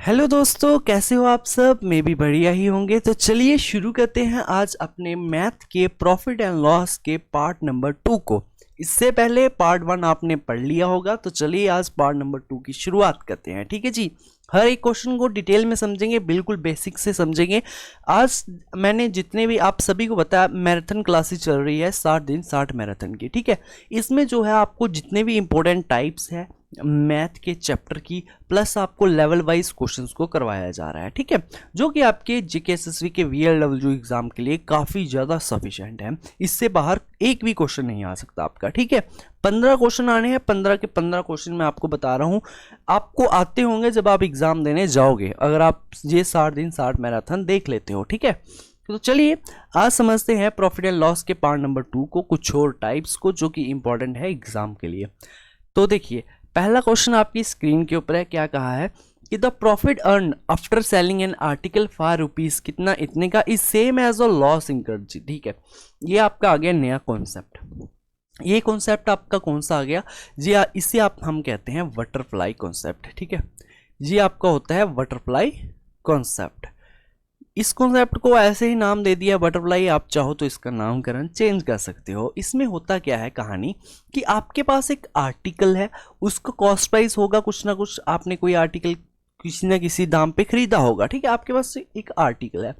Hello दोस्तों, कैसे हो आप सब। मैं भी बढ़िया ही होंगे। तो चलिए शुरू करते हैं आज अपने मैथ के प्रॉफिट एंड लॉस के पार्ट नंबर 2 को। इससे पहले पार्ट 1 आपने पढ़ लिया होगा, तो चलिए आज पार्ट नंबर 2 की शुरुआत करते हैं। ठीक है जी, हर एक क्वेश्चन को डिटेल में समझेंगे, बिल्कुल बेसिक से समझेंगे। आज मैंने जितने भी आप सभी को बताया, मैराथन क्लासेस चल रही है 60 दिन 60 मैराथन की। ठीक है, इसमें जो है आपको जितने भी इंपॉर्टेंट टाइप्स है मैथ के चैप्टर की, प्लस आपको लेवल वाइज क्वेश्चंस को करवाया जा रहा है। ठीक है, जो कि आपके जीके एसएससी के VLW एग्जाम के लिए काफ़ी ज़्यादा सफिशिएंट है। इससे बाहर एक भी क्वेश्चन नहीं आ सकता आपका। ठीक है, 15 क्वेश्चन आने हैं। 15 के 15 क्वेश्चन मैं आपको बता रहा हूँ, आपको आते होंगे जब आप एग्जाम देने जाओगे, अगर आप ये 60 दिन 60 मैराथन देख लेते हो। ठीक है, तो चलिए आज समझते हैं प्रॉफिट एंड लॉस के पार्ट नंबर 2 को, कुछ और टाइप्स को जो कि इंपॉर्टेंट है एग्जाम के लिए। तो देखिए, पहला क्वेश्चन आपकी स्क्रीन के ऊपर है। क्या कहा है कि the profit earn after selling an article for rupees कितना इतने का is same as a loss incurred. ठीक है, ये आपका आ गया नया कॉन्सेप्ट। ये कॉन्सेप्ट आपका कौन सा आ गया जी? इसे हम कहते हैं बटरफ्लाई कॉन्सेप्ट। ठीक है, ये आपका होता है बटरफ्लाई कॉन्सेप्ट। इस कॉन्सेप्ट को ऐसे ही नाम दे दिया बटरफ्लाई। आप चाहो तो इसका नामकरण चेंज कर सकते हो। इसमें होता क्या है कहानी कि आपके पास एक आर्टिकल है, उसका कॉस्ट प्राइस होगा कुछ ना कुछ, आपने कोई आर्टिकल किसी ना किसी दाम पे खरीदा होगा। ठीक है, आपके पास एक आर्टिकल है,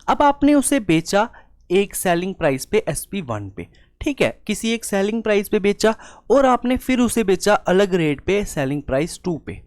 अब आपने उसे बेचा एक सेलिंग प्राइस पे SP1 पे। ठीक है, किसी एक सेलिंग प्राइस पे बेचा और आपने फिर उसे बेचा अलग रेट पे सेलिंग प्राइस 2 पे।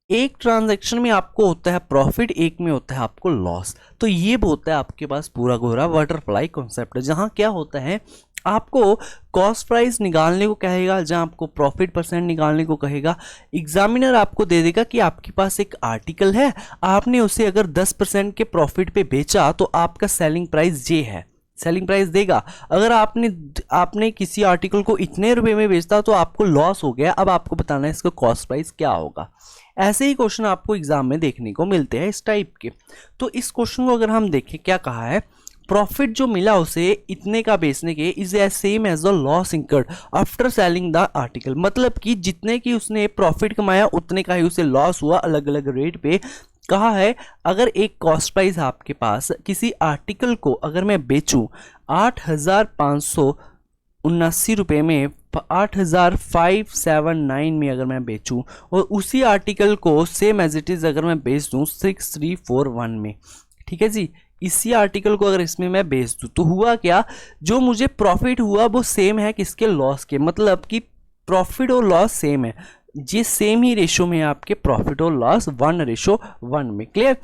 एक ट्रांजैक्शन में आपको होता है प्रॉफिट, एक में होता है आपको लॉस। तो ये होता है आपके पास पूरा पूरा बटरफ्लाई कॉन्सेप्ट, जहां क्या होता है आपको कॉस्ट प्राइस निकालने को कहेगा, जहां आपको प्रॉफिट परसेंट निकालने को कहेगा। एग्जामिनर आपको दे देगा कि आपके पास एक आर्टिकल है, आपने उसे अगर 10% के प्रॉफिट पे बेचा तो आपका सेलिंग प्राइस ये है, सेलिंग प्राइस देगा। अगर आपने किसी आर्टिकल को इतने रुपए में बेचता तो आपको लॉस हो गया, अब आपको बताना है इसका कॉस्ट प्राइस क्या होगा। ऐसे ही क्वेश्चन आपको एग्जाम में देखने को मिलते हैं इस टाइप के। तो इस क्वेश्चन को अगर हम देखें, क्या कहा है, प्रॉफिट जो मिला उसे इतने का बेचने के is as same as the loss incurred after selling the article. मतलब कि जितने की उसने प्रॉफिट कमाया उतने का ही उसे लॉस हुआ, अलग अलग रेट पे। कहा है अगर एक कॉस्ट प्राइस आपके पास किसी आर्टिकल को अगर मैं बेचूं 8,579 रुपये में, 8,579 में अगर मैं बेचूं, और उसी आर्टिकल को सेम एज इट इज़ अगर मैं बेच दूं 6,341 में। ठीक है जी, इसी आर्टिकल को अगर इसमें मैं बेच दूं तो हुआ क्या, जो मुझे प्रॉफिट हुआ वो सेम है किसके, लॉस के। मतलब कि प्रॉफिट और लॉस सेम है, ये सेम ही रेशो में आपके प्रॉफिट और लॉस 1:1 में। क्लियर,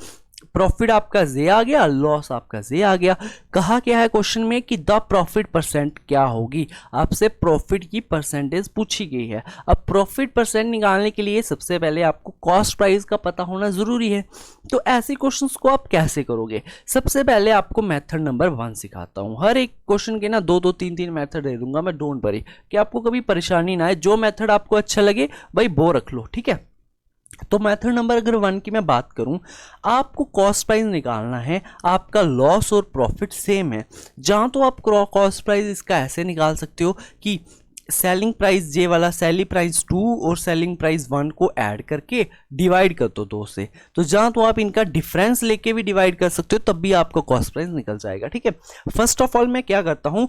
प्रॉफिट आपका जे आ गया, लॉस आपका जे आ गया। कहा क्या है क्वेश्चन में कि द प्रॉफिट परसेंट क्या होगी, आपसे प्रॉफिट की परसेंटेज पूछी गई है। अब प्रॉफिट परसेंट निकालने के लिए सबसे पहले आपको कॉस्ट प्राइस का पता होना जरूरी है। तो ऐसे क्वेश्चंस को आप कैसे करोगे, सबसे पहले आपको मेथड नंबर 1 सिखाता हूं। हर एक क्वेश्चन के ना 2-2 3-3 मेथड दे दूंगा मैं, डोंट वरी, कि आपको कभी परेशानी ना आए। जो मेथड आपको अच्छा लगे भाई वो रख लो। ठीक है, तो मेथड नंबर अगर 1 की मैं बात करूं, आपको कॉस्ट प्राइस निकालना है, आपका लॉस और प्रॉफिट सेम है। जहां तो आप कॉस्ट प्राइस इसका ऐसे निकाल सकते हो कि सेलिंग प्राइस जे वाला, सेलिंग प्राइस 2 और सेलिंग प्राइस 1 को ऐड करके डिवाइड कर दो 2 से। तो जहां तो आप इनका डिफरेंस लेके भी डिवाइड कर सकते हो, तब भी आपका कॉस्ट प्राइस निकल जाएगा। ठीक है, फर्स्ट ऑफ ऑल मैं क्या करता हूं,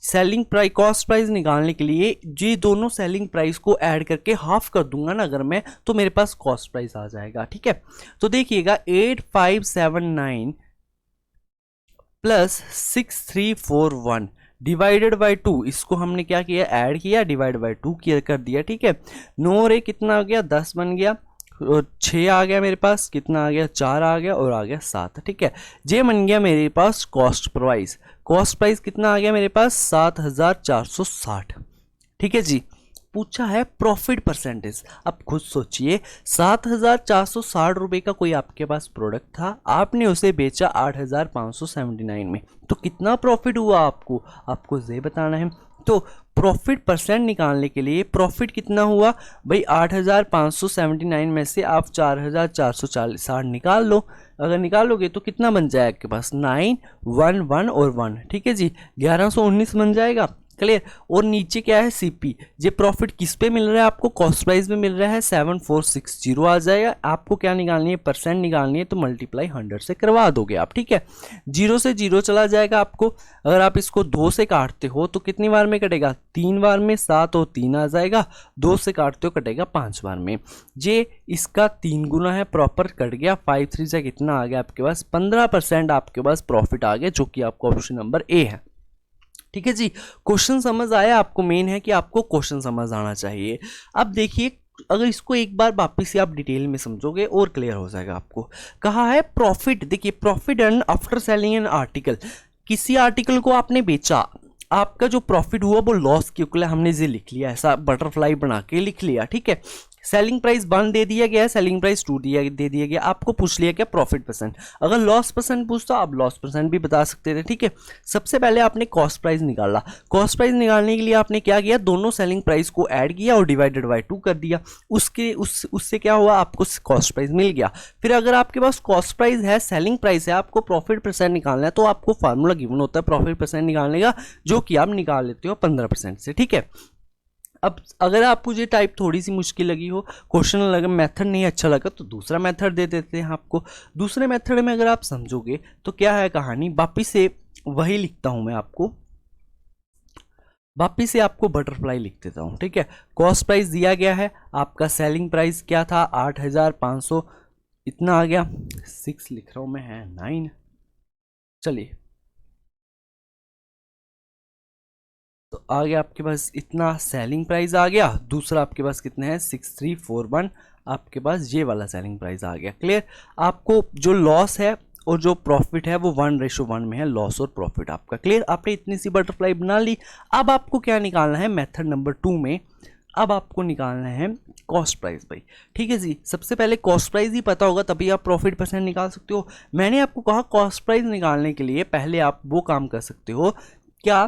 सेलिंग प्राइस कॉस्ट प्राइस निकालने के लिए ये दोनों सेलिंग प्राइस को ऐड करके हाफ कर दूंगा ना अगर मैं, तो मेरे पास कॉस्ट प्राइस आ जाएगा। ठीक है, तो देखिएगा 8,579 प्लस 6,341 डिवाइडेड बाई 2, इसको हमने क्या किया, ऐड किया, डिवाइड बाई 2 किया कर दिया। ठीक है, 9 रे कितना आ गया, 10 बन गया, और 6 आ गया मेरे पास, कितना आ गया, 4 आ गया, और आ गया 7। ठीक है, ये बन गया मेरे पास कॉस्ट प्राइस। कॉस्ट प्राइस कितना आ गया मेरे पास, 7,460। ठीक है जी, पूछा है प्रॉफिट परसेंटेज। अब खुद सोचिए, 7,460 रुपए का कोई आपके पास प्रोडक्ट था, आपने उसे बेचा 8,579 में, तो कितना प्रॉफिट हुआ आपको ये बताना है। तो प्रॉफिट परसेंट निकालने के लिए प्रॉफिट कितना हुआ भाई, 8,579 में से आप 4,460 निकाल लो। अगर निकालोगे तो कितना बन जाएगा आपके पास, 9, 1, 1 और 1। ठीक है जी, 1119 बन जाएगा। क्लियर। और नीचे क्या है सीपी, ये प्रॉफिट किस पे मिल रहा है आपको, कॉस्ट प्राइस में मिल रहा है 7460 आ जाएगा। आपको क्या निकालनी है, परसेंट निकालनी है, तो मल्टीप्लाई 100 से करवा दोगे आप, ठीक है। 0 से 0 चला जाएगा आपको। अगर आप इसको 2 से काटते हो तो कितनी बार में कटेगा, 3 बार में, 7 और 3 आ जाएगा। 2 से काटते हो कटेगा 5 बार में। ये इसका 3 गुना है, प्रॉपर कट गया। 5 3 से कितना आ गया आपके पास, 15% आपके पास प्रॉफिट आ गया, जो कि आपको ऑप्शन नंबर ए है, ठीक है जी। क्वेश्चन समझ आया आपको, मेन है कि आपको क्वेश्चन समझ आना चाहिए। अब देखिए, अगर इसको एक बार वापिस से आप डिटेल में समझोगे और क्लियर हो जाएगा आपको। कहा है प्रॉफिट, देखिए profit earn after selling an article, किसी आर्टिकल को आपने बेचा, आपका जो प्रॉफिट हुआ वो लॉस क्योंकि हमने ये लिख लिया, ऐसा बटरफ्लाई बना के लिख लिया, ठीक है। सेलिंग प्राइस 1 दे दिया गया है, सेलिंग प्राइस 2 दे दिया गया। आपको पूछ लिया क्या, प्रॉफिट परसेंट। अगर लॉस परसेंट पूछता आप लॉस परसेंट भी बता सकते थे, ठीक है। सबसे पहले आपने कॉस्ट प्राइस निकाला। कॉस्ट प्राइस निकालने के लिए आपने क्या किया, दोनों सेलिंग प्राइस को ऐड किया और डिवाइडेड बाय 2 कर दिया। उससे क्या हुआ, आपको कॉस्ट प्राइस मिल गया। फिर अगर आपके पास कॉस्ट प्राइस है, सेलिंग प्राइस है, आपको प्रॉफिट परसेंट निकालना है, तो आपको फार्मूला गिवन होता है प्रॉफिट परसेंट निकालने का, जो कि आप निकाल लेते हो 15% से, ठीक है। अब अगर आपको ये टाइप थोड़ी सी मुश्किल लगी हो, क्वेश्चन लगा, मेथड नहीं अच्छा लगा, तो दूसरा मेथड दे देते हैं आपको। दूसरे मेथड में अगर आप समझोगे तो क्या है कहानी, वापिस से वही लिखता हूं मैं आपको, वापिस से आपको बटरफ्लाई लिख देता हूं, ठीक है। कॉस्ट प्राइस दिया गया है, आपका सेलिंग प्राइस क्या था, 8500 इतना आ गया। 6 लिख रहा हूं मैं, है 9, चलिए तो आ गया आपके पास इतना सेलिंग प्राइस आ गया। दूसरा आपके पास कितना है, 6341, आपके पास ये वाला सेलिंग प्राइस आ गया, क्लियर। आपको जो लॉस है और जो प्रॉफिट है वो 1:1 में है, लॉस और प्रॉफिट आपका, क्लियर। आपने इतनी सी बटरफ्लाई बना ली। अब आपको क्या निकालना है, मेथड नंबर 2 में अब आपको निकालना है कॉस्ट प्राइस भाई, ठीक है जी। सबसे पहले कॉस्ट प्राइस ही पता होगा तभी आप प्रॉफिट परसेंट निकाल सकते हो। मैंने आपको कहा कॉस्ट प्राइस निकालने के लिए पहले आप वो काम कर सकते हो क्या,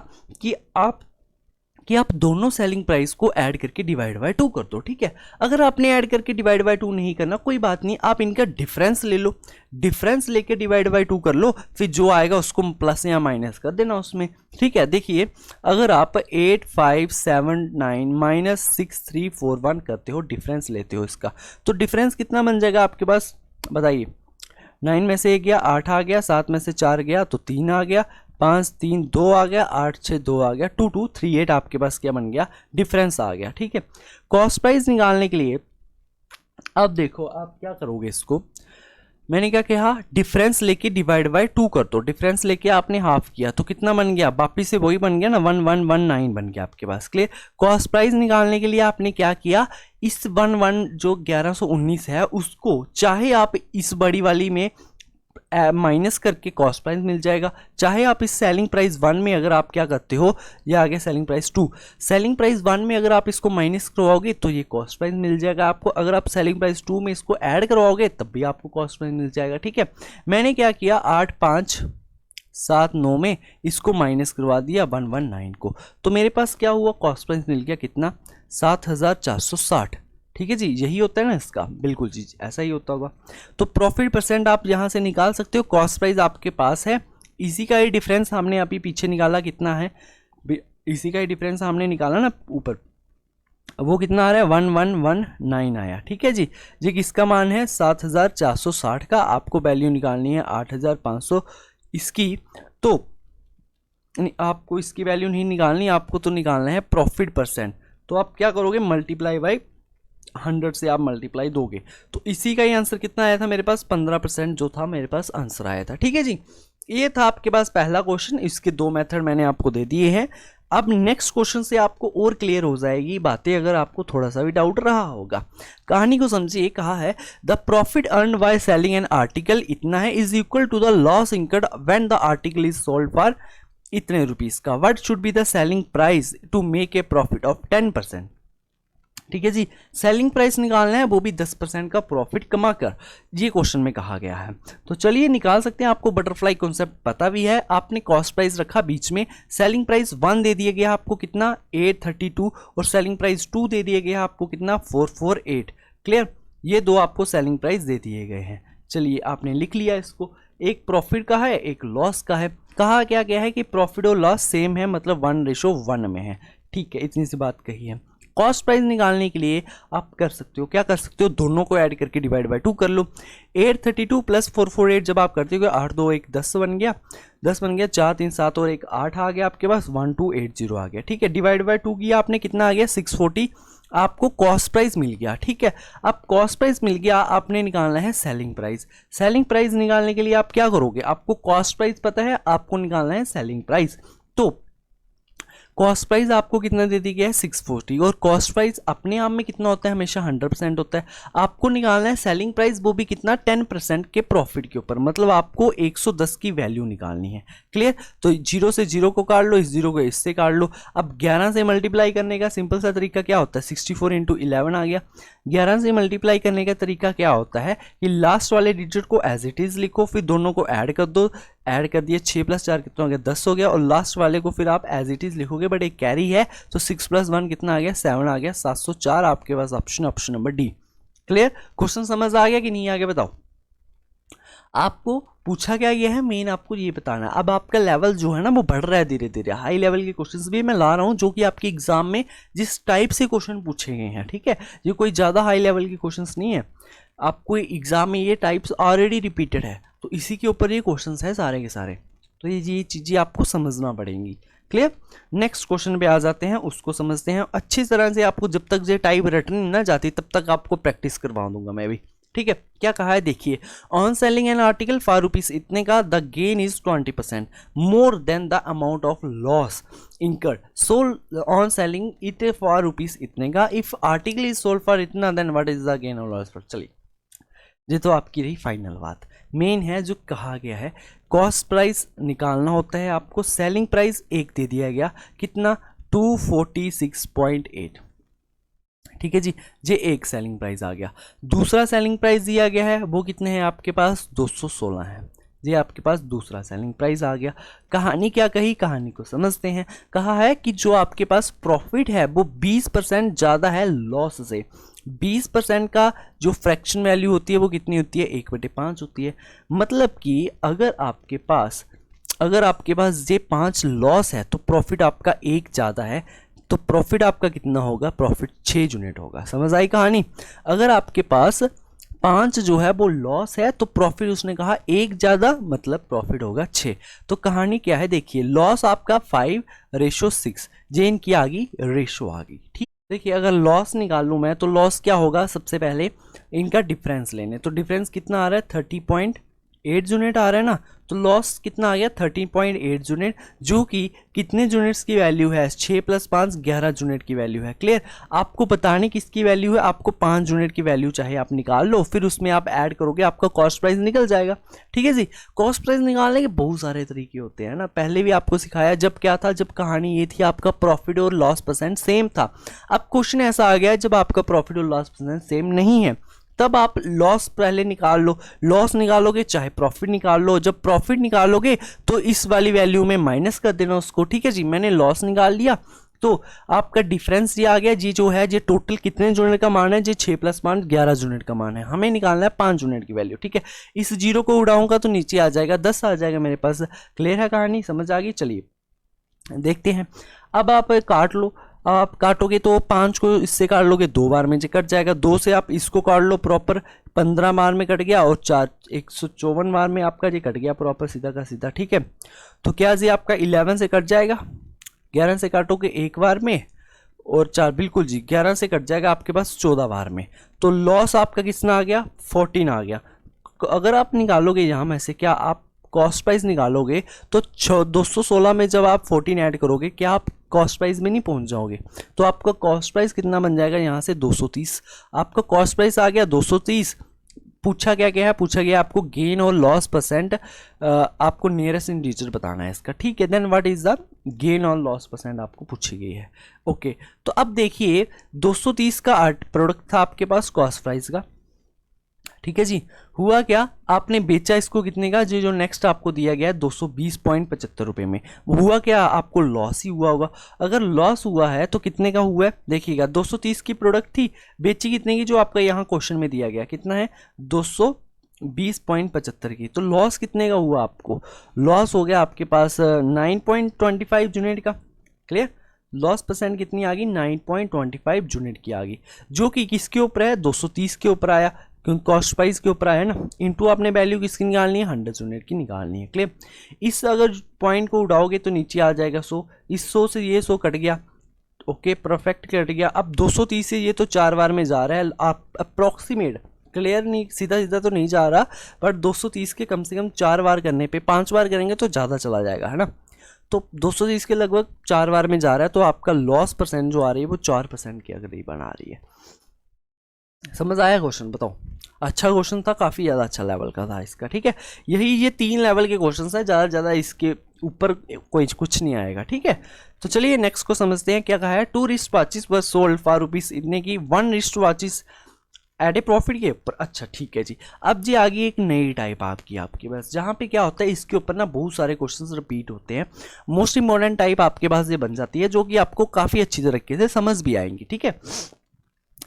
कि आप दोनों सेलिंग प्राइस को ऐड करके डिवाइड बाय 2 कर दो, ठीक है। अगर आपने ऐड करके डिवाइड बाय 2 नहीं करना, कोई बात नहीं, आप इनका डिफरेंस ले लो, डिफरेंस लेके डिवाइड बाय 2 कर लो, फिर जो आएगा उसको प्लस या माइनस कर देना उसमें, ठीक है। देखिए अगर आप 8579 माइनस 6341 करते हो, डिफरेंस लेते हो इसका, तो डिफरेंस कितना बन जाएगा आपके पास, बताइए। 9 में से 1 गया, 8 आ गया, 7 में से 4 गया तो 3 आ गया, 5 3 2 आ गया, 8 6 2 आ गया, 2 2 3 8 आपके पास क्या बन गया, डिफरेंस आ गया, ठीक है। कॉस्ट प्राइस निकालने के लिए अब देखो आप क्या करोगे, इसको मैंने क्या कहा, डिफरेंस लेके डिवाइड बाय 2 कर दो। डिफरेंस लेके आपने हाफ किया तो कितना बन गया, वापिस से वही बन गया ना, 1119 बन गया आपके पास, क्लियर। कॉस्ट प्राइस निकालने के लिए आपने क्या किया, इस 11 जो 1119 है उसको चाहे आप इस बड़ी वाली में माइनस करके कॉस्ट प्राइस मिल जाएगा, चाहे आप इस सेलिंग प्राइस 1 में अगर आप क्या करते हो, ये आ गया सेलिंग प्राइस 2, सेलिंग प्राइस 1 में अगर आप इसको माइनस करवाओगे तो ये कॉस्ट प्राइस मिल जाएगा आपको। अगर आप सेलिंग प्राइस 2 में इसको ऐड करवाओगे तब भी आपको कॉस्ट प्राइस मिल जाएगा, ठीक है। मैंने क्या किया, 8 5 7 9 में इसको माइनस करवा दिया 119 को, तो मेरे पास क्या हुआ, कॉस्ट प्राइस मिल गया कितना, 7460, ठीक है जी। यही होता है ना इसका, बिल्कुल जी ऐसा ही होता होगा। तो प्रॉफिट परसेंट आप यहाँ से निकाल सकते हो, कॉस्ट प्राइस आपके पास है, इसी का ही डिफरेंस हमने अभी पीछे निकाला, कितना है, इसी का ही डिफरेंस हमने निकाला ना ऊपर, वो कितना आ रहा है, 1119 आया, ठीक है जी। ये किसका मान है, 7460 का, आपको वैल्यू निकालनी है 8500 इसकी, तो आपको इसकी वैल्यू नहीं निकालनी, आपको तो निकालना है प्रॉफिट परसेंट। तो आप क्या करोगे, मल्टीप्लाई बाई 100 से आप मल्टीप्लाई दोगे, तो इसी का ही आंसर कितना आया था मेरे पास, 15% जो था मेरे पास आंसर आया था, ठीक है जी। ये था आपके पास पहला क्वेश्चन, इसके 2 मेथड मैंने आपको दे दिए हैं। अब नेक्स्ट क्वेश्चन से आपको और क्लियर हो जाएगी बातें, अगर आपको थोड़ा सा भी डाउट रहा होगा। कहानी को समझिए, कहा है the profit earn by selling an article इतना है is equal to the loss incurred when the article is sold for इतने रुपीस का, what should be the selling price to make a profit of 10%, ठीक है जी। Selling price निकालना है, वो भी 10% का प्रॉफिट कमा कर, ये क्वेश्चन में कहा गया है। तो चलिए निकाल सकते हैं, आपको बटरफ्लाई कॉन्सेप्ट पता भी है। आपने कॉस्ट प्राइस रखा बीच में, सेलिंग प्राइस 1 दे दिया गया आपको कितना, 832, और सेलिंग प्राइस 2 दे दिया गया आपको कितना, 448, क्लियर। ये 2 आपको सेलिंग प्राइस दे दिए गए हैं। चलिए आपने लिख लिया इसको, एक प्रॉफिट का है, एक लॉस का है। कहा क्या गया है कि प्रॉफिट और लॉस सेम है, मतलब 1:1 में है। ठीक है, इतनी सी बात कही है। कॉस्ट प्राइस निकालने के लिए आप कर सकते हो, क्या कर सकते हो, दोनों को ऐड करके डिवाइड बाय 2 कर लो। 832 प्लस 448 जब आप करते हो, 8 2 1 10 बन गया, 10 बन गया, 4 3 7 और 1 8 आ गया आपके पास, 1280 आ गया। ठीक है, डिवाइड बाय 2 किया आपने, कितना आ गया 640, आपको कॉस्ट प्राइस मिल गया। ठीक है, अब कॉस्ट प्राइस मिल गया, आपने निकालना है सेलिंग प्राइस। सेलिंग प्राइस निकालने के लिए आप क्या करोगे, आपको कॉस्ट प्राइस पता है, आपको निकालना है सेलिंग प्राइस। तो कॉस्ट प्राइस आपको कितना दे दी गया है 640, और कॉस्ट प्राइस अपने आप में कितना होता है, हमेशा 100% होता है। आपको निकालना है सेलिंग प्राइस, वो भी कितना 10% के प्रॉफिट के ऊपर, मतलब आपको 110 की वैल्यू निकालनी है। क्लियर, तो 0 से 0 को काट लो, इस 0 को इससे काट लो। अब 11 से मल्टीप्लाई करने का सिंपल सा तरीका क्या होता है, 64 × 11 आ गया। 11 से मल्टीप्लाई करने का तरीका क्या होता है कि लास्ट वाले डिजिट को एज इट इज लिखो, फिर दोनों को ऐड कर दो, ऐड कर दिए, 6 + 4 कितना हो गया 10 हो गया, और लास्ट वाले को फिर आप एज इट इज लिखोगे, बट एक कैरी है तो 6 + 1 कितना आ गया 7 आ गया, 704 आपके पास option number D. Clear, question समझ आ गया कि नहीं आ गया बताओ। आपको पूछा क्या गया है, मेन आपको ये बताना है। अब आपका लेवल जो है ना वो बढ़ रहा है धीरे धीरे, हाई लेवल के क्वेश्चंस भी मैं ला रहा हूँ जो कि आपके एग्जाम में जिस टाइप से क्वेश्चन पूछे गए हैं। ठीक है, ये कोई ज़्यादा हाई लेवल के क्वेश्चंस नहीं है, आपको एग्जाम में ये टाइप्स ऑलरेडी रिपीटेड है, तो इसी के ऊपर ये क्वेश्चंस है सारे के सारे, तो ये चीज़ें आपको समझना पड़ेंगी। क्लियर, नेक्स्ट क्वेश्चन पे आ जाते हैं, उसको समझते हैं अच्छी तरह से। आपको जब तक ये टाइप रटनी ना जाती तब तक आपको प्रैक्टिस करवा दूंगा मैं भी। ठीक है, क्या कहा है देखिए, on selling an article for rupees इतने का the gain is 20% more than the amount of loss incurred sold on selling it for rupees इतने का, if article is sold for इतना then what is the gain और loss. चलिए, ये तो आपकी रही फाइनल बात। मेन है जो कहा गया है, कॉस्ट प्राइस निकालना होता है आपको, सेलिंग प्राइस एक दे दिया गया कितना 246.8। ठीक है जी, ये एक सेलिंग प्राइस आ गया। दूसरा सेलिंग प्राइस दिया गया है वो कितने हैं आपके पास 216 है, ये आपके पास दूसरा सेलिंग प्राइस आ गया। कहानी क्या कही, कहानी को समझते हैं। कहा है कि जो आपके पास प्रॉफिट है वो 20% ज़्यादा है लॉस से। 20% का जो फ्रैक्शन वैल्यू होती है वो कितनी होती है 1/5 होती है। मतलब कि अगर आपके पास ये 5 लॉस है तो प्रॉफिट आपका 1 ज़्यादा है, तो प्रॉफिट आपका कितना होगा, प्रॉफिट 6 यूनिट होगा। समझ आई कहानी। अगर आपके पास 5 जो है वो लॉस है तो प्रॉफिट उसने कहा 1 ज़्यादा, मतलब प्रॉफिट होगा 6। तो कहानी क्या है देखिए, लॉस आपका 5:6, जे इनकी आ गई रेशो आ गई। ठीक, देखिए अगर लॉस निकालूं मैं तो लॉस क्या होगा, सबसे पहले इनका डिफरेंस लेने, तो डिफरेंस कितना आ रहा है 30.8 यूनिट आ रहा है ना, तो लॉस कितना आ गया 13.8 यूनिट, जो कि कितने यूनिट्स की वैल्यू है 6 + 5 11 यूनिट की वैल्यू है। क्लियर, आपको बताने किसकी वैल्यू है, आपको 5 यूनिट की वैल्यू चाहे आप निकाल लो, फिर उसमें आप ऐड करोगे आपका कॉस्ट प्राइस निकल जाएगा। ठीक है जी, कॉस्ट प्राइस निकालने के बहुत सारे तरीके होते हैं ना, पहले भी आपको सिखाया जब क्या था, जब कहानी ये थी आपका प्रॉफिट और लॉस परसेंट सेम था। अब क्वेश्चन ऐसा आ गया है जब आपका प्रॉफिट और लॉस परसेंट सेम नहीं है तब आप लॉस पहले निकाल लो, लॉस निकालोगे चाहे प्रॉफिट निकाल लो, जब प्रॉफिट निकालोगे तो इस वाली वैल्यू में माइनस कर देना उसको। ठीक है जी, मैंने लॉस निकाल लिया तो आपका डिफरेंस ये आ गया जी, जो है ये टोटल कितने यूनिट का मान है, जी 6 + 5 11 यूनिट का मान है, हमें निकालना है 5 यूनिट की वैल्यू। ठीक है, इस 0 को उड़ाऊंगा तो नीचे आ जाएगा 10 आ जाएगा मेरे पास। क्लियर है कहानी, समझ आ गई। चलिए देखते हैं, अब आप काट लो, आप काटोगे तो 5 को इससे काट लोगे 2 बार में कट जाएगा, 2 से आप इसको काट लो प्रॉपर 15 बार में कट गया, और 4 154 बार में आपका ये कट गया प्रॉपर सीधा का सीधा। ठीक है, तो क्या जी आपका 11 से कट जाएगा, 11 से काटोगे 1 बार में, और 4 बिल्कुल जी 11 से कट जाएगा आपके पास 14 बार में, तो लॉस आपका कितना आ गया 14 आ गया। अगर आप निकालोगे यहाँ में से, क्या आप कॉस्ट प्राइस निकालोगे तो 216 में जब आप 14 ऐड करोगे क्या आप कॉस्ट प्राइस में नहीं पहुंच जाओगे, तो आपका कॉस्ट प्राइस कितना बन जाएगा यहाँ से 230। आपका कॉस्ट प्राइस आ गया 230। पूछा क्या है, पूछा गया आपको गेन और लॉस परसेंट, आपको नियरेस्ट इंटीजर बताना है इसका। ठीक है, then what is the gain और लॉस परसेंट आपको पूछी गई है। ओके, तो अब देखिए 230 का प्रोडक्ट था आपके पास कॉस्ट प्राइस का। ठीक है जी, हुआ क्या, आपने बेचा इसको कितने का, जो नेक्स्ट आपको दिया गया है 220.75 रुपये में, हुआ क्या, आपको लॉस ही हुआ होगा। अगर लॉस हुआ है तो कितने का हुआ है देखिएगा, 230 की प्रोडक्ट थी, बेची कितने की, जो आपका यहाँ क्वेश्चन में दिया गया कितना है 20.75 की। तो लॉस कितने का हुआ आपको? लॉस हो गया आपके पास 9.25 यूनिट का। क्लियर? लॉस परसेंट कितनी आ गई? 9.25 यूनिट की आ गई, जो कि किसके ऊपर है? 230 के ऊपर आया, क्योंकि कॉस्ट प्राइस के ऊपर आया ना। इनटू आपने वैल्यू किसकी निकालनी है? 100 यूनिट की निकालनी है। क्लियर? इस अगर पॉइंट को उड़ाओगे तो नीचे आ जाएगा 100, इस 100 से ये 100 कट गया। ओके, परफेक्ट कट गया। अब 230 से ये तो 4 बार में जा रहा है, आप अप्रोक्सीमेट, क्लियर नहीं, सीधा सीधा तो नहीं जा रहा, बट 230 के कम से कम 4 बार करने पे, 5 बार करेंगे तो ज़्यादा चला जाएगा, है ना। तो 230 के लगभग 4 बार में जा रहा है, तो आपका लॉस परसेंट जो आ रही है वो 4% के करीबन आ रही है। समझ आया क्वेश्चन? बताओ। अच्छा क्वेश्चन था, काफ़ी ज़्यादा अच्छा लेवल का था इसका। ठीक है, यही ये 3 लेवल के क्वेश्चन है, ज़्यादा ज़्यादा इसके ऊपर कोई कुछ नहीं आएगा। ठीक है, तो चलिए नेक्स्ट को समझते हैं। क्या कहा है? 2 wrist watches were sold for rupees इतने की, 1 रिस्ट वॉचेस एट ए प्रॉफिट के ऊपर। अच्छा ठीक है जी। अब जी आ गई एक नई टाइप आपके पास, जहाँ पे क्या होता है, इसके ऊपर ना बहुत सारे क्वेश्चंस रिपीट होते हैं। मोस्ट इंपॉर्टेंट टाइप आपके पास ये बन जाती है, जो कि आपको काफ़ी अच्छी तरीके से समझ भी आएंगी। ठीक है,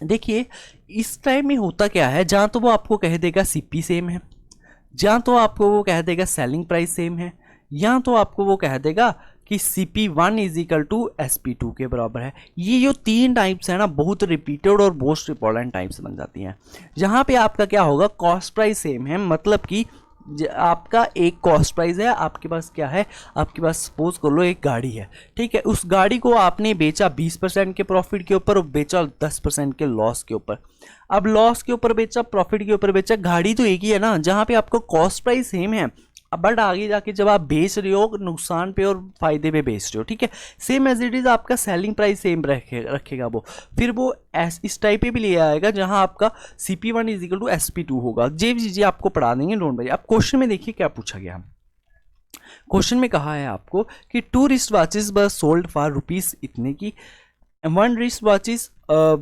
देखिए इस टाइम में होता क्या है, जहाँ तो वो आपको कह देगा सीपी सेम है, जहाँ तो आपको वो कह देगा सेलिंग प्राइस सेम है, यहाँ तो आपको वो कह देगा कि CP1 is equal to SP2 के बराबर है। ये जो 3 टाइप्स है ना, बहुत रिपीटेड और मोस्ट इंपॉर्टेंट टाइप्स बन जाती हैं। जहाँ पे आपका क्या होगा, कॉस्ट प्राइस सेम है, मतलब कि आपका एक कॉस्ट प्राइस है, आपके पास क्या है, आपके पास सपोज कर लो एक गाड़ी है। ठीक है, उस गाड़ी को आपने बेचा 20% के प्रॉफिट के ऊपर और बेचा 10% के लॉस के ऊपर। अब लॉस के ऊपर बेचा, प्रॉफिट के ऊपर बेचा, गाड़ी तो एक ही है ना, जहाँ पे आपको कॉस्ट प्राइस सेम है, बट आगे जाके जब आप बेच रहे हो नुकसान पे और फायदे पे बेच रहे हो। ठीक है, सेम एज इट इज आपका सेलिंग प्राइस सेम रखेगा वो, फिर वो इस टाइप पे भी ले आएगा, जहां आपका CP1 is equal to SP2 होगा। जे जी आपको पढ़ा देंगे, डोंट वरी। अब क्वेश्चन में देखिए क्या पूछा गया। क्वेश्चन में कहा है आपको कि 2 wrist watches were sold for rupees इतने की, 1 wrist watches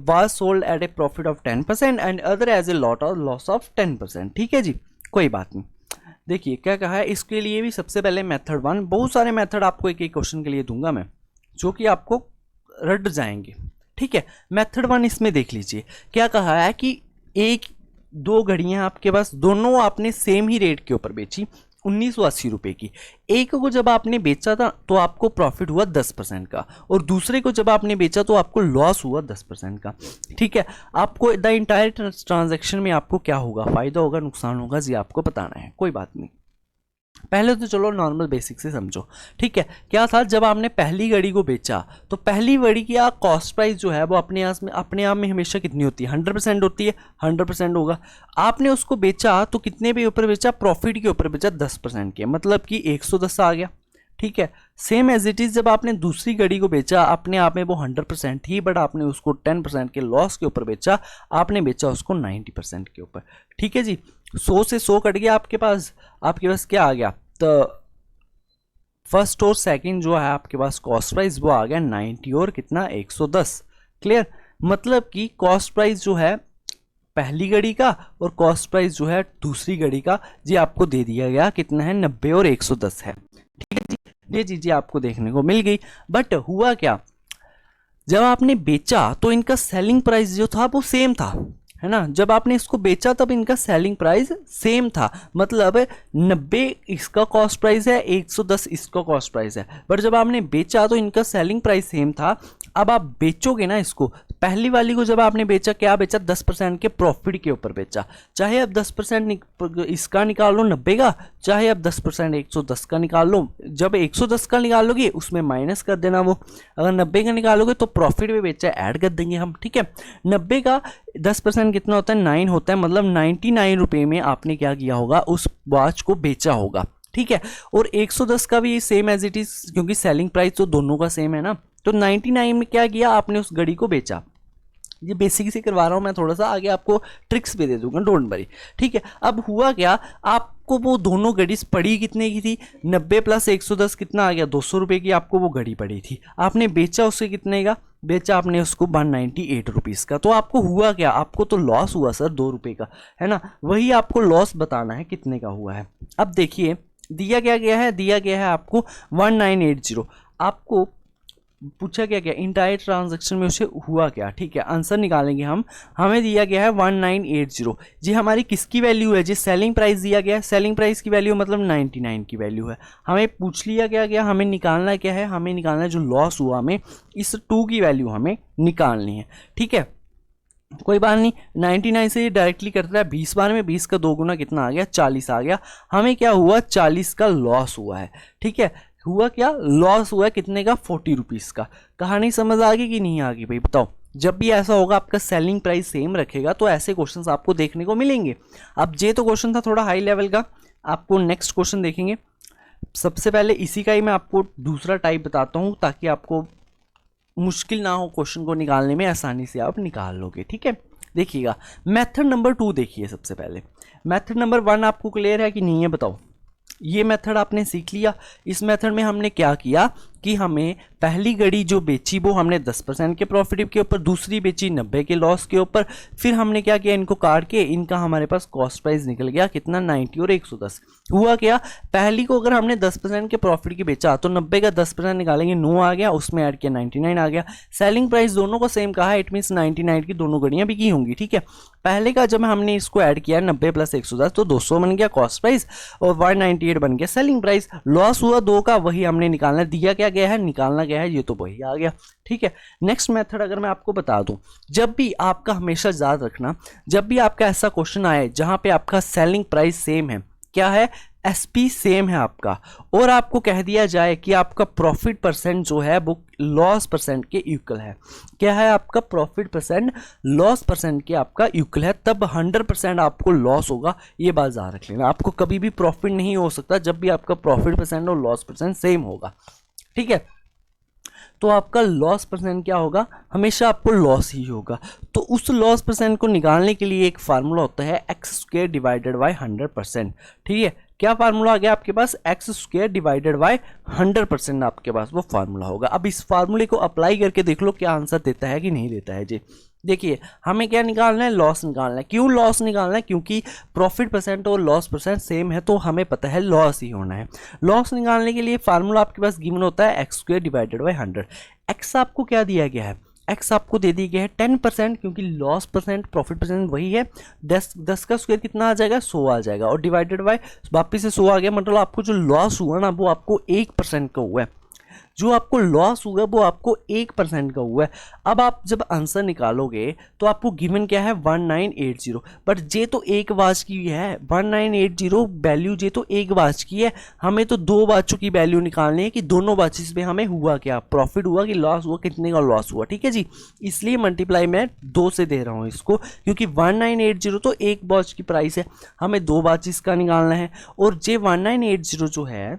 was sold at a profit of 10% and other as a loss of 10%। ठीक है जी, कोई बात नहीं। देखिए क्या कहा है, इसके लिए भी सबसे पहले मेथड 1, बहुत सारे मेथड आपको एक एक क्वेश्चन के लिए दूंगा मैं, जो कि आपको रट जाएंगे। ठीक है, मेथड 1 इसमें देख लीजिए। क्या कहा है कि एक 2 घड़ियां आपके पास, दोनों आपने सेम ही रेट के ऊपर बेची, 1980 रुपये की। एक को जब आपने बेचा था तो आपको प्रॉफिट हुआ 10% का, और दूसरे को जब आपने बेचा तो आपको लॉस हुआ 10% का। ठीक है, आपको द इंटायर ट्रांजैक्शन में आपको क्या होगा, फायदा होगा नुकसान होगा जी, आपको बताना है। कोई बात नहीं, पहले तो चलो नॉर्मल बेसिक से समझो। ठीक है, क्या था, जब आपने पहली घड़ी को बेचा तो पहली घड़ी की कॉस्ट प्राइस जो है वो अपने आप में हमेशा कितनी होती है, 100% होती है, 100% होगा। आपने उसको बेचा तो कितने पे ऊपर बेचा, प्रॉफिट के ऊपर बेचा 10% के, मतलब कि 110 आ गया। ठीक है, सेम एज इट इज जब आपने दूसरी घड़ी को बेचा, अपने आप में वो 100% थी, बट आपने उसको 10% के लॉस के ऊपर बेचा, आपने बेचा उसको 90% के ऊपर। ठीक है जी, 100 से 100 कट गया आपके पास क्या आ गया, तो फर्स्ट और सेकंड जो है आपके पास कॉस्ट प्राइस वो आ गया 90 और कितना 110। क्लियर, मतलब कि कॉस्ट प्राइस जो है पहली घड़ी का और कॉस्ट प्राइस जो है दूसरी घड़ी का जी आपको दे दिया गया, कितना है 90 और 110 है। ठीक है जी, ये चीजें आपको देखने को मिल गई। बट हुआ क्या, जब आपने बेचा तो इनका सेलिंग प्राइस जो था वो सेम था, है ना। जब आपने इसको बेचा तब इनका सेलिंग प्राइस सेम था, मतलब 90 इसका कॉस्ट प्राइस है, 110 इसका कॉस्ट प्राइस है, बट जब आपने बेचा तो इनका सेलिंग प्राइस सेम था। अब आप बेचोगे ना इसको, पहली वाली को जब आपने बेचा, क्या बेचा, 10% के प्रॉफिट के ऊपर बेचा। चाहे अब 10% इसका निकाल लो 90 का, चाहे अब 10% 110 का निकाल लो। जब 110 का निकालोगे उसमें माइनस कर देना वो, अगर 90 का निकालोगे तो प्रॉफिट में बेचा ऐड कर देंगे हम। ठीक है, 90 का 10% कितना होता है, 9 होता है, मतलब 99 रुपये में आपने क्या किया होगा, उस वॉच को बेचा होगा। ठीक है, और 110 का भी सेम एज इट इज, क्योंकि सेलिंग प्राइस तो दोनों का सेम है ना, तो 99 में क्या किया आपने, उस घड़ी को बेचा। ये बेसिक से करवा रहा हूँ मैं, थोड़ा सा आगे आपको ट्रिक्स भी दे दूंगा, डोंट वरी। ठीक है, अब हुआ क्या, आपको वो दोनों घड़ी पड़ी कितने की थी, 90 प्लस 110 कितना आ गया, 200 रुपये की आपको वो घड़ी पड़ी थी। आपने बेचा उससे कितने का, बेचा आपने उसको 198 रुपीज़ का। तो आपको हुआ क्या, आपको तो लॉस हुआ सर 2 रुपये का, है ना। वही आपको लॉस बताना है कितने का हुआ है। अब देखिए दिया क्या गया है, दिया गया है आपको 1980। आपको पूछा क्या क्या इंटायर ट्रांजैक्शन में उसे हुआ क्या, ठीक है। आंसर निकालेंगे हम। हमें दिया गया है 1980 जी, हमारी किसकी वैल्यू है जी, सेलिंग प्राइस दिया गया है, सेलिंग प्राइस की वैल्यू मतलब 99 की वैल्यू है। हमें पूछ लिया गया हमें निकालना क्या है, हमें निकालना है जो लॉस हुआ, हमें इस 2 की वैल्यू हमें निकालनी है, ठीक है। कोई बात नहीं, 99 से ये डायरेक्टली करता है 20 बार में, 20 का 2 गुना कितना आ गया, 40 आ गया। हमें क्या हुआ, 40 का लॉस हुआ है, ठीक है। हुआ क्या, लॉस हुआ है कितने का, 40 रुपीज़ का। कहानी समझ आ गई कि नहीं आ गई भाई, बताओ। जब भी ऐसा होगा आपका सेलिंग प्राइस सेम रखेगा तो ऐसे क्वेश्चंस आपको देखने को मिलेंगे। अब ये तो क्वेश्चन था थोड़ा हाई लेवल का, आपको नेक्स्ट क्वेश्चन देखेंगे। सबसे पहले इसी का ही मैं आपको दूसरा टाइप बताता हूँ ताकि आपको मुश्किल ना हो, क्वेश्चन को निकालने में आसानी से आप निकाल लोगे, ठीक है। देखिएगा मेथड नंबर 2 देखिए। सबसे पहले मेथड नंबर 1 आपको क्लियर है कि नहीं है, बताओ। ये मेथड आपने सीख लिया। इस मेथड में हमने क्या किया कि हमें पहली घड़ी जो बेची वो हमने 10% के प्रॉफिट के ऊपर, दूसरी बेची 90 के लॉस के ऊपर। फिर हमने क्या किया, इनको काट के इनका हमारे पास कॉस्ट प्राइस निकल गया कितना, 90 और 110। हुआ क्या, पहली को अगर हमने 10% के प्रॉफिट की बेचा तो 90 का 10% निकालेंगे, 9 आ गया, उसमें ऐड किया 99 आ गया। सेलिंग प्राइस दोनों को सेम कहा है, इट मीन्स 99 की दोनों घड़ियां बिकी होंगी, ठीक है। पहले का जब हमने इसको ऐड किया 90 प्लस 110 तो 200 बन गया कॉस्ट प्राइस और 198 बन गया सेलिंग प्राइस। लॉस हुआ 2 का, वही हमने निकालना, दिया क्या गया है, निकालना गया है, ये तो वही आ गया, ठीक है। नेक्स्ट मेथड अगर मैं आपको बता दूं, जब भी आपका हमेशा याद रखना, जब भी आपका ऐसा क्वेश्चन आए जहां पे आपका सेलिंग प्राइस सेम है, क्या है, एसपी सेम है आपका, और आपको कह दिया जाए कि आपका प्रॉफिट परसेंट जो है वो लॉस परसेंट के इक्वल है, क्या है आपका प्रॉफिट परसेंट लॉस परसेंट के आपका इक्वल है, तब 100% आपको लॉस होगा। ये बात याद रख लेना, आपको कभी भी प्रॉफिट नहीं हो सकता जब भी आपका प्रॉफिट परसेंट और लॉस परसेंट सेम होगा, ठीक है। तो आपका लॉस परसेंट क्या होगा, हमेशा आपको लॉस ही होगा। तो उस लॉस परसेंट को निकालने के लिए एक फार्मूला होता है x² डिवाइडेड बाय 100%, ठीक है। क्या फार्मूला आ गया आपके पास, x² डिवाइडेड बाय 100% आपके पास वो फार्मूला होगा। अब इस फार्मूले को अप्लाई करके देख लो क्या आंसर देता है कि नहीं देता है जी। देखिए हमें क्या निकालना है, लॉस निकालना है। क्यों लॉस निकालना है, क्योंकि प्रॉफिट परसेंट और लॉस परसेंट सेम है तो हमें पता है लॉस ही होना है। लॉस निकालने के लिए फार्मूला आपके पास गिवन होता है x² डिवाइडेड बाय 100। x आपको क्या दिया गया है, x आपको दे दिया गया है 10%, क्योंकि लॉस परसेंट प्रॉफिट परसेंट वही है। 10 का स्क्वायर कितना आ जाएगा, 100 आ जाएगा, और डिवाइडेड बाय वापिस से 100 आ गया, मतलब आपको जो लॉस हुआ ना वो आपको 1% का हुआ है। जो आपको लॉस हुआ वो आपको 1% का हुआ है। अब आप जब आंसर निकालोगे तो आपको गिवन क्या है, 1980, बट जे तो एक बाज की है, 1980 वैल्यू जे तो एक बाज की है। हमें तो 2 बाजों की वैल्यू निकालनी है कि दोनों बाजिस में हमें हुआ क्या, प्रॉफिट हुआ कि लॉस हुआ, कितने का लॉस हुआ, ठीक है जी। इसलिए मल्टीप्लाई मैं 2 से दे रहा हूँ इसको, क्योंकि 1980 तो एक बाज की प्राइस है, हमें 2 बाजिस का निकालना है। और जे 1980 जो है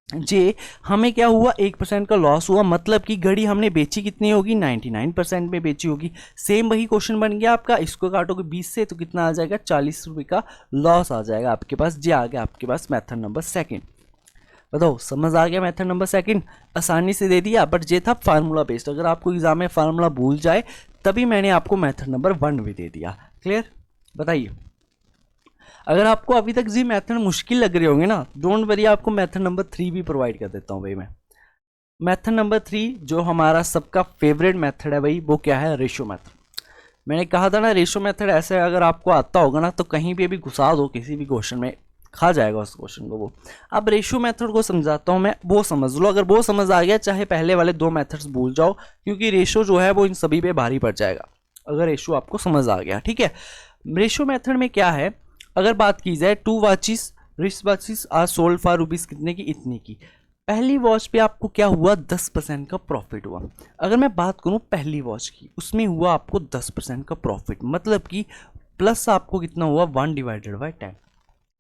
जे हमें क्या हुआ, 1% का लॉस हुआ, मतलब कि घड़ी हमने बेची कितनी होगी, 99% में बेची होगी। सेम वही क्वेश्चन बन गया आपका, इसको काटोगे 20 से तो कितना आ जाएगा, 40 रुपये का लॉस आ जाएगा आपके पास। जे आ गया आपके पास मेथड नंबर 2। बताओ समझ आ गया, मेथड नंबर 2 आसानी से दे दिया, बट ये था फार्मूला बेस्ड। अगर आपको एग्जाम में फार्मूला भूल जाए तभी मैंने आपको मेथड नंबर 1 भी दे दिया। क्लियर, बताइए। अगर आपको अभी तक जी मेथड मुश्किल लग रहे होंगे ना, डोंट वरी, आपको मेथड नंबर 3 भी प्रोवाइड कर देता हूँ भाई मैं। मेथड नंबर 3 जो हमारा सबका फेवरेट मेथड है भाई, वो क्या है, रेशो मेथड। मैंने कहा था ना रेशो मेथड ऐसे अगर आपको आता होगा ना तो कहीं पे भी घुसा दो किसी भी क्वेश्चन में, खा जाएगा उस क्वेश्चन को वो। अब रेशो मेथड को समझाता हूँ मैं, वो समझ लो। अगर वो समझ आ गया चाहे पहले वाले 2 मेथड्स भूल जाओ, क्योंकि रेशो जो है वो इन सभी पे भारी पड़ जाएगा अगर रेशो आपको समझ आ गया, ठीक है। रेशो मेथड में क्या है, अगर बात की जाए 2 watches, wrist watches are sold for rupees कितने की, इतने की। पहली वॉच पे आपको क्या हुआ, 10% का प्रॉफिट हुआ। अगर मैं बात करूं पहली वॉच की, उसमें हुआ आपको 10% का प्रॉफिट, मतलब कि प्लस आपको कितना हुआ, 1 डिवाइडेड बाई 10।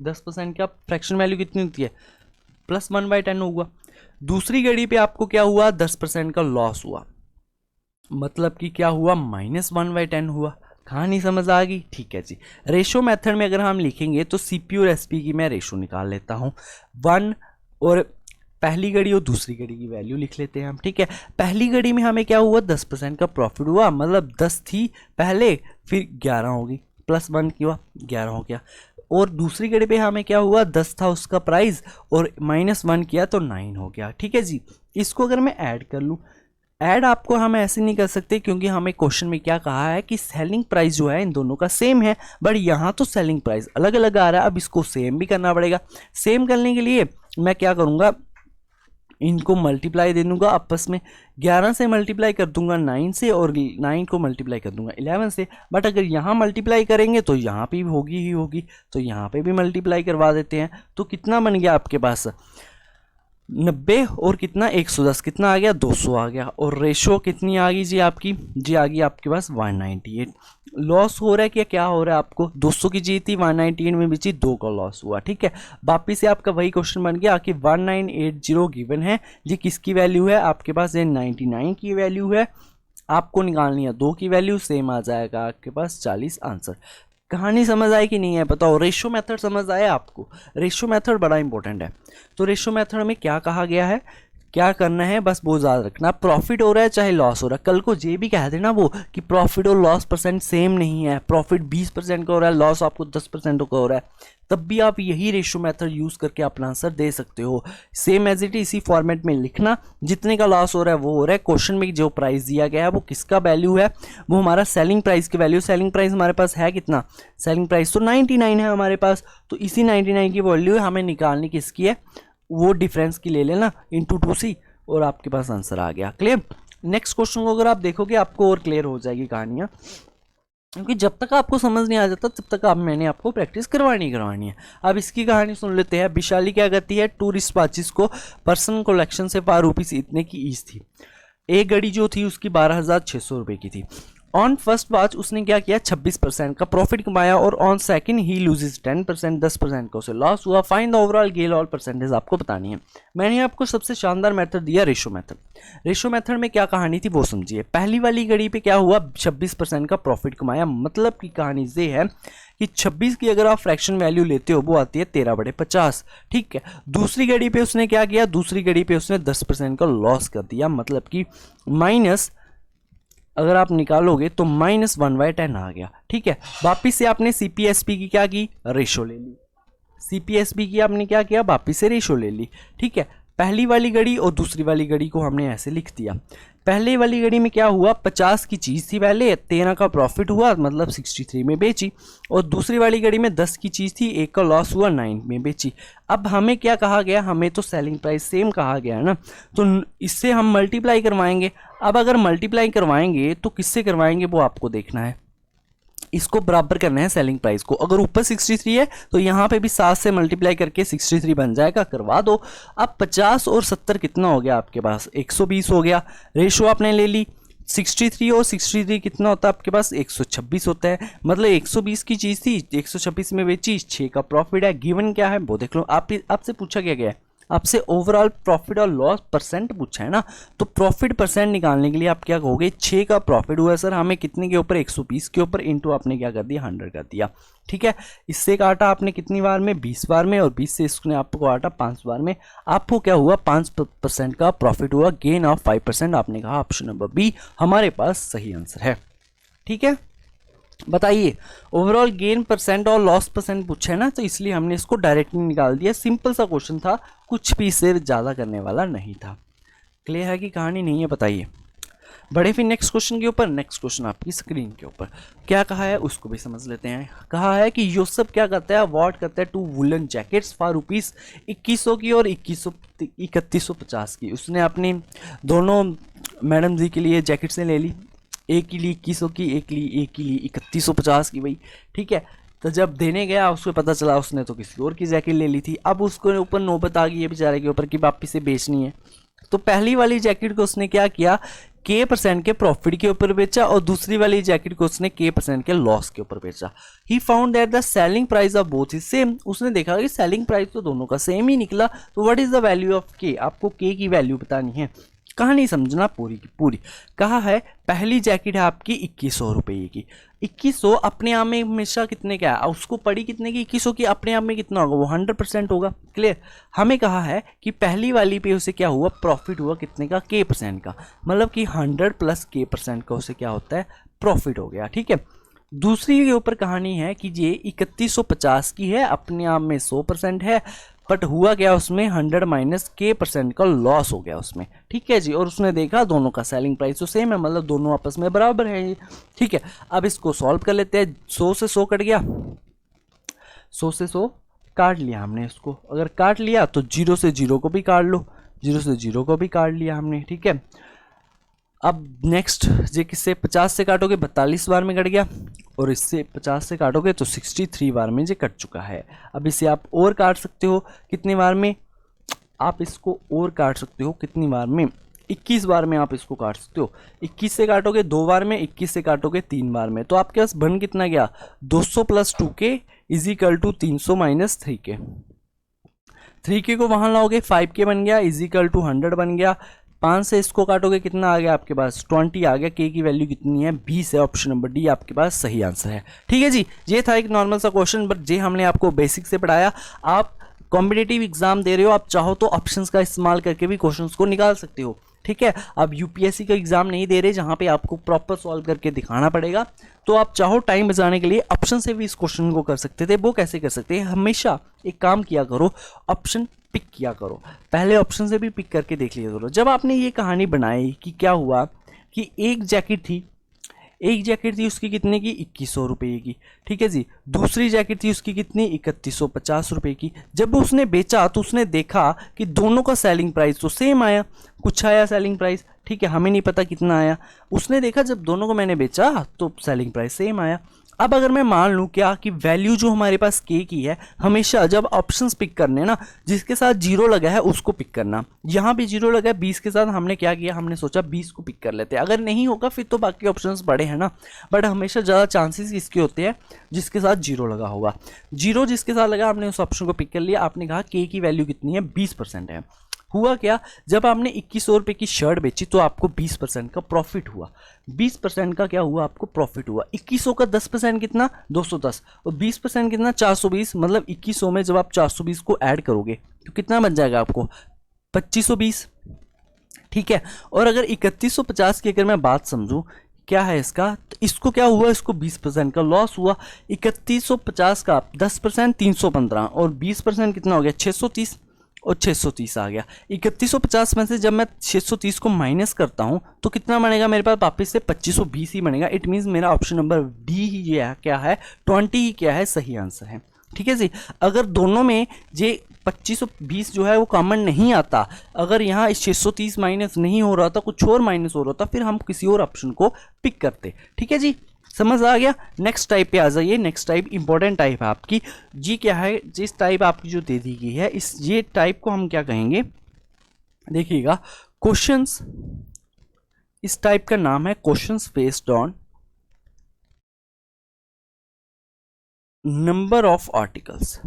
10% का फ्रैक्शन वैल्यू कितनी होती है, प्लस 1/10 हुआ। दूसरी घड़ी पे आपको क्या हुआ, 10% का लॉस हुआ, मतलब कि क्या हुआ, -1/10 हुआ। कहानी समझ आ गई, ठीक है जी। रेशो मेथड में अगर हम लिखेंगे तो सीपी और एसपी की मैं रेशो निकाल लेता हूँ, 1 और पहली घड़ी और दूसरी घड़ी की वैल्यू लिख लेते हैं हम, ठीक है। पहली घड़ी में हमें क्या हुआ, 10% का प्रॉफिट हुआ, मतलब 10 थी पहले, फिर 11 होगी, प्लस 1 किया 11 हो गया। और दूसरी घड़ी पे हमें क्या हुआ, 10 था उसका प्राइस और -1 किया तो 9 हो गया, ठीक है जी। इसको अगर मैं ऐड कर लूँ, ऐड आपको हम ऐसे नहीं कर सकते क्योंकि हमें क्वेश्चन में क्या कहा है कि सेलिंग प्राइस जो है इन दोनों का सेम है, बट यहाँ तो सेलिंग प्राइस अलग अलग आ रहा है। अब इसको सेम भी करना पड़ेगा। सेम करने के लिए मैं क्या करूँगा, इनको मल्टीप्लाई दे दूंगा आपस में। 11 से मल्टीप्लाई कर दूंगा 9 से, और 9 को मल्टीप्लाई कर दूंगा 11 से। बट अगर यहाँ मल्टीप्लाई करेंगे तो यहाँ पे भी होगी ही होगी, तो यहाँ पे भी मल्टीप्लाई करवा देते हैं। तो कितना बन गया आपके पास 90 और कितना 110, कितना आ गया 200 आ गया। और रेशो कितनी आ गई जी आपकी, जी आ गई आपके पास 198। लॉस हो रहा है क्या, क्या हो रहा है आपको, 200 की जी थी 198 में बेची, 2 का लॉस हुआ। ठीक है, वापिस से आपका वही क्वेश्चन बन गया कि 1980 गिवन है जी, किसकी वैल्यू है आपके पास, ये 99 की वैल्यू है। आपको निकालनी है 2 की वैल्यू, सेम आ जाएगा आपके पास 40 आंसर। कहानी समझ आई कि नहीं है बताओ। रेशो मेथड समझ आया आपको, रेशो मेथड बड़ा इंपॉर्टेंट है। तो रेशो मेथड में क्या कहा गया है, क्या करना है, बस वो याद रखना, प्रॉफिट हो रहा है चाहे लॉस हो रहा है। कल को ये भी कह देना वो कि प्रॉफिट और लॉस परसेंट सेम नहीं है, प्रॉफिट 20% का हो रहा है, लॉस आपको 10% का हो रहा है, तब भी आप यही रेशो मेथड यूज़ करके अपना आंसर दे सकते हो। सेम एज इट इसी फॉर्मेट में लिखना, जितने का लॉस हो रहा है वो हो रहा है। क्वेश्चन में जो प्राइस दिया गया है वो किसका वैल्यू है, वो हमारा सेलिंग प्राइस की वैल्यू। सेलिंग प्राइस हमारे पास है कितना, सेलिंग प्राइस तो 99 है हमारे पास, तो इसी 99 की वैल्यू हमें निकालनी किसकी है, वो डिफरेंस की ले लेना इंटू 2c, और आपके पास आंसर आ गया। क्लियर। नेक्स्ट क्वेश्चन को अगर आप देखोगे आपको और क्लियर हो जाएगी कहानियाँ, क्योंकि जब तक आपको समझ नहीं आ जाता तब तक मैंने आपको प्रैक्टिस करवानी है। अब इसकी कहानी सुन लेते हैं। विशाली क्या करती है, टूरिस्ट वाचिस को पर्सनल कलेक्शन से 5 रुपीज़ इतने की ईच थी। एक घड़ी जो थी उसकी 12,600 रुपये की थी। ऑन फर्स्ट वॉच उसने क्या किया, 26% का प्रॉफिट कमाया, और ऑन सेकंड ही लूजेस 10%, 10% का उसे लॉस हुआ। Find the overall gain all percentage आपको बतानी है। मैंने आपको सबसे शानदार मेथड दिया रेशो मेथड। रेशो मेथड में क्या कहानी थी वो समझिए। पहली वाली घड़ी पे क्या हुआ, 26% का प्रॉफिट कमाया, मतलब की कहानी ये है कि 26 की अगर आप फ्रैक्शन वैल्यू लेते हो वो आती है 13/50। ठीक है, दूसरी घड़ी पे उसने क्या किया, दूसरी घड़ी पे उसने 10% का लॉस कर दिया, मतलब कि माइनस, अगर आप निकालोगे तो -1/10 आ गया। ठीक है, वापिस से आपने CPSP की क्या की, रेशो ले ली। CPSP की आपने क्या किया, वापिस से रेशो ले ली। ठीक है, पहली वाली घड़ी और दूसरी वाली घड़ी को हमने ऐसे लिख दिया। पहले वाली घड़ी में क्या हुआ, 50 की चीज़ थी पहले, 13 का प्रॉफिट हुआ, मतलब 63 में बेची। और दूसरी वाली घड़ी में 10 की चीज़ थी, 1 का लॉस हुआ, 9 में बेची। अब हमें क्या कहा गया, हमें तो सेलिंग प्राइस सेम कहा गया है ना, तो इससे हम मल्टीप्लाई करवाएंगे। अब अगर मल्टीप्लाई करवाएंगे तो किससे करवाएंगे वो आपको देखना है। इसको बराबर करना है सेलिंग प्राइस को। अगर ऊपर 63 है तो यहाँ पे भी 7 से मल्टीप्लाई करके 63 बन जाएगा, करवा दो। अब 50 और 70 कितना हो गया आपके पास, 120 हो गया। रेशो आपने ले ली, 63 और 63 कितना होता है आपके पास, 126 होता है। मतलब 120 की चीज़ थी, 126 में बेची, 6 का प्रॉफिट है। गिवन क्या है वो देख लो। आपसे पूछा क्या गया है, आपसे ओवरऑल प्रॉफिट और लॉस परसेंट पूछा है ना, तो प्रॉफिट परसेंट निकालने के लिए आप क्या कहोगे, 6 का प्रॉफिट हुआ सर हमें कितने के ऊपर, 120 के ऊपर, इंटू आपने क्या कर दिया, 100 कर दिया। ठीक है, इससे काटा आपने कितनी बार में, 20 बार में, और 20 से इसने आपको काटा 5 बार में। आपको क्या हुआ, 5% का प्रॉफिट हुआ, गेन ऑफ 5%। आपने कहा ऑप्शन नंबर बी हमारे पास सही आंसर है। ठीक है, बताइए ओवरऑल गेन परसेंट और लॉस परसेंट पूछा है ना, तो इसलिए हमने इसको डायरेक्टली निकाल दिया। सिंपल सा क्वेश्चन था, कुछ भी इससे ज़्यादा करने वाला नहीं था। क्लियर है कि कहानी नहीं है, बताइए। बढ़े फिर नेक्स्ट क्वेश्चन के ऊपर। नेक्स्ट क्वेश्चन आपकी स्क्रीन के ऊपर क्या कहा है उसको भी समझ लेते हैं। कहा है कि यूसुफ क्या करता है, अवार्ड करता है 2 वुलन जैकेट्स फॉर रुपीज़ 2100 की और 3150 की। उसने अपनी दोनों मैडम जी के लिए जैकेट्स ले ली, एक के लिए 2100 की, एक के लिए 3150 की भाई। ठीक है, तो जब देने गया उसको पता चला उसने तो किसी और की जैकेट ले ली थी। अब उसको ऊपर नौबत आ गई है बेचारे के ऊपर कि वापिस से बेचनी है। तो पहली वाली जैकेट को उसने क्या किया, K% के प्रॉफिट के ऊपर बेचा, और दूसरी वाली जैकेट को उसने K% के लॉस के ऊपर बेचा। He found that the selling price of both is same. उसने देखा कि सेलिंग प्राइस तो दोनों का सेम ही निकला, तो what is the value of K, आपको K की वैल्यू बतानी है। कहानी समझना पूरी की पूरी। कहा है पहली जैकेट है आपकी 2100 रुपये की। 2100 अपने आप में हमेशा कितने का है, उसको पड़ी कितने की, 2100 की, अपने आप में कितना होगा, वो 100% होगा। क्लियर। हमें कहा है कि पहली वाली पे उसे क्या हुआ, प्रॉफिट हुआ कितने का, K% का, मतलब कि 100 + K% का उसे क्या होता है, प्रॉफिट हो गया। ठीक है, दूसरी के ऊपर कहानी है कि ये 3150 की है, अपने आप में 100% है, बट हुआ क्या, उसमें 100 माइनस k% का लॉस हो गया उसमें, ठीक है जी। और उसने देखा दोनों का सेलिंग प्राइस तो सेम है, मतलब दोनों आपस में बराबर है ये, ठीक है। अब इसको सॉल्व कर लेते हैं। 100 से 100 कट गया, 100 से 100 काट लिया हमने इसको। अगर काट लिया तो 0 से 0 को भी काट लो, 0 से 0 को भी काट लिया हमने, ठीक है। अब नेक्स्ट ये किससे 50 से काटोगे 42 बार में कट गया, और इससे 50 से काटोगे तो 63 बार में ये कट चुका है। अब इसे आप और काट सकते हो कितनी बार में, आप इसको और काट सकते हो कितनी बार में, 21 बार में आप इसको काट सकते हो। 21 से काटोगे 2 बार में, 21 से काटोगे 3 बार में, तो आपके पास बन कितना गया, 200 plus 2k is equal to 300 minus 3k। 3k को वहां लाओगे 5k बन गया इज इक्वल टू 100 बन गया। 5 से इसको काटोगे कितना आ गया आपके पास, 20 आ गया। k की वैल्यू कितनी है, 20 है। ऑप्शन नंबर डी आपके पास सही आंसर है, ठीक है जी। ये था एक नॉर्मल सा क्वेश्चन, बट ये हमने आपको बेसिक से पढ़ाया। आप कॉम्पिटेटिव एग्जाम दे रहे हो, आप चाहो तो ऑप्शंस का इस्तेमाल करके भी क्वेश्चंस को निकाल सकते हो, ठीक है। आप यूपीएससी का एग्जाम नहीं दे रहे जहां पे आपको प्रॉपर सॉल्व करके दिखाना पड़ेगा, तो आप चाहो टाइम बचाने के लिए ऑप्शन से भी इस क्वेश्चन को कर सकते थे। वो कैसे कर सकते हैं, हमेशा एक काम किया करो, ऑप्शन पिक किया करो, पहले ऑप्शन से भी पिक करके देख लिया करो। जब आपने ये कहानी बनाई कि क्या हुआ कि एक जैकेट थी उसकी कितने की, 2100 रुपये की, ठीक है जी। दूसरी जैकेट थी उसकी कितनी, 3150 रुपये की। जब उसने बेचा तो उसने देखा कि दोनों का सेलिंग प्राइस तो सेम आया, कुछ आया सेलिंग प्राइस, ठीक है, हमें नहीं पता कितना आया। उसने देखा जब दोनों को मैंने बेचा तो सेलिंग प्राइस सेम आया। अब अगर मैं मान लूँ क्या कि वैल्यू जो हमारे पास k की है, हमेशा जब ऑप्शंस पिक करने ना, जिसके साथ 0 लगा है उसको पिक करना। यहाँ भी 0 लगा है 20 के साथ, हमने क्या किया, हमने सोचा 20 को पिक कर लेते हैं। अगर नहीं होगा फिर तो बाकी ऑप्शंस बड़े हैं ना, बट हमेशा ज़्यादा चांसेस इसके होते हैं जिसके साथ 0 लगा होगा। 0 जिसके साथ लगा हमने उस ऑप्शन को पिक कर लिया। आपने कहा k की वैल्यू कितनी है, 20% है। हुआ क्या, जब आपने 2100 रुपये की शर्ट बेची तो आपको 20% का प्रॉफिट हुआ। 20% का क्या हुआ, आपको प्रॉफिट हुआ। 2100 का 10% कितना, 210, और 20% कितना, 420। मतलब 2100 में जब आप 420 को ऐड करोगे तो कितना बन जाएगा आपको, 2520, ठीक है। और अगर 3150 की अगर मैं बात समझूं क्या है इसका, तो इसको क्या हुआ, इसको 20% का लॉस हुआ। 3150 का 10% 315, और 20% कितना हो गया, 630, और 630 आ गया। 3150 में से जब मैं 630 को माइनस करता हूं तो कितना बनेगा मेरे पास, वापस से 2520 ही बनेगा। इट मीन्स मेरा ऑप्शन नंबर डी ही ये क्या है, 20 ही क्या है, सही आंसर है, ठीक है जी। अगर दोनों में ये 2520 जो है वो कॉमन नहीं आता, अगर यहाँ 630 माइनस नहीं हो रहा था, कुछ और माइनस हो रहा था, फिर हम किसी और ऑप्शन को पिक करते, ठीक है जी। समझ आ गया। नेक्स्ट टाइप पे आ जाइए। नेक्स्ट टाइप इंपॉर्टेंट टाइप है आपकी, जी क्या है, जिस टाइप आपकी जो दे दी गई है, इस ये टाइप को हम क्या कहेंगे, देखिएगा, क्वेश्चंस। इस टाइप का नाम है questions based on number of articles,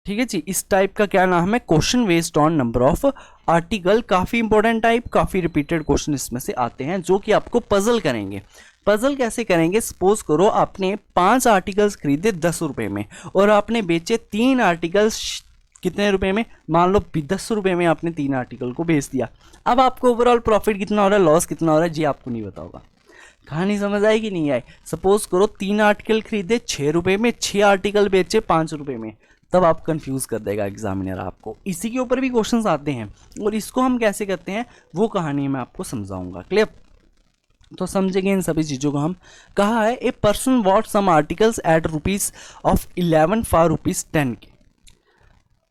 ठीक है जी। इस टाइप का क्या नाम है, question based on number of article. काफी इंपॉर्टेंट टाइप, काफी रिपीटेड क्वेश्चन इसमें से आते हैं जो कि आपको पजल करेंगे। पजल कैसे करेंगे, सपोज करो आपने 5 आर्टिकल्स खरीदे 10 रुपए में, और आपने बेचे 3 आर्टिकल्स कितने रुपए में, मान लो 10 रुपए में आपने 3 आर्टिकल को बेच दिया। अब आपको ओवरऑल प्रॉफिट कितना हो रहा है, लॉस कितना हो रहा है, जी आपको नहीं पता होगा। कहानी समझ आई कि नहीं आई। सपोज करो 3 आर्टिकल खरीदे 6 रुपए में, 6 आर्टिकल बेचे 5 रुपए में, तब आप कंफ्यूज कर देगा एग्जामिनर आपको। इसी के ऊपर भी क्वेश्चंस आते हैं, और इसको हम कैसे करते हैं वो कहानी मैं आपको समझाऊंगा। क्लियर, तो समझेंगे इन सभी चीज़ों को हम। कहा है a person bought some articles at rupees of 11 for rupees 10 के।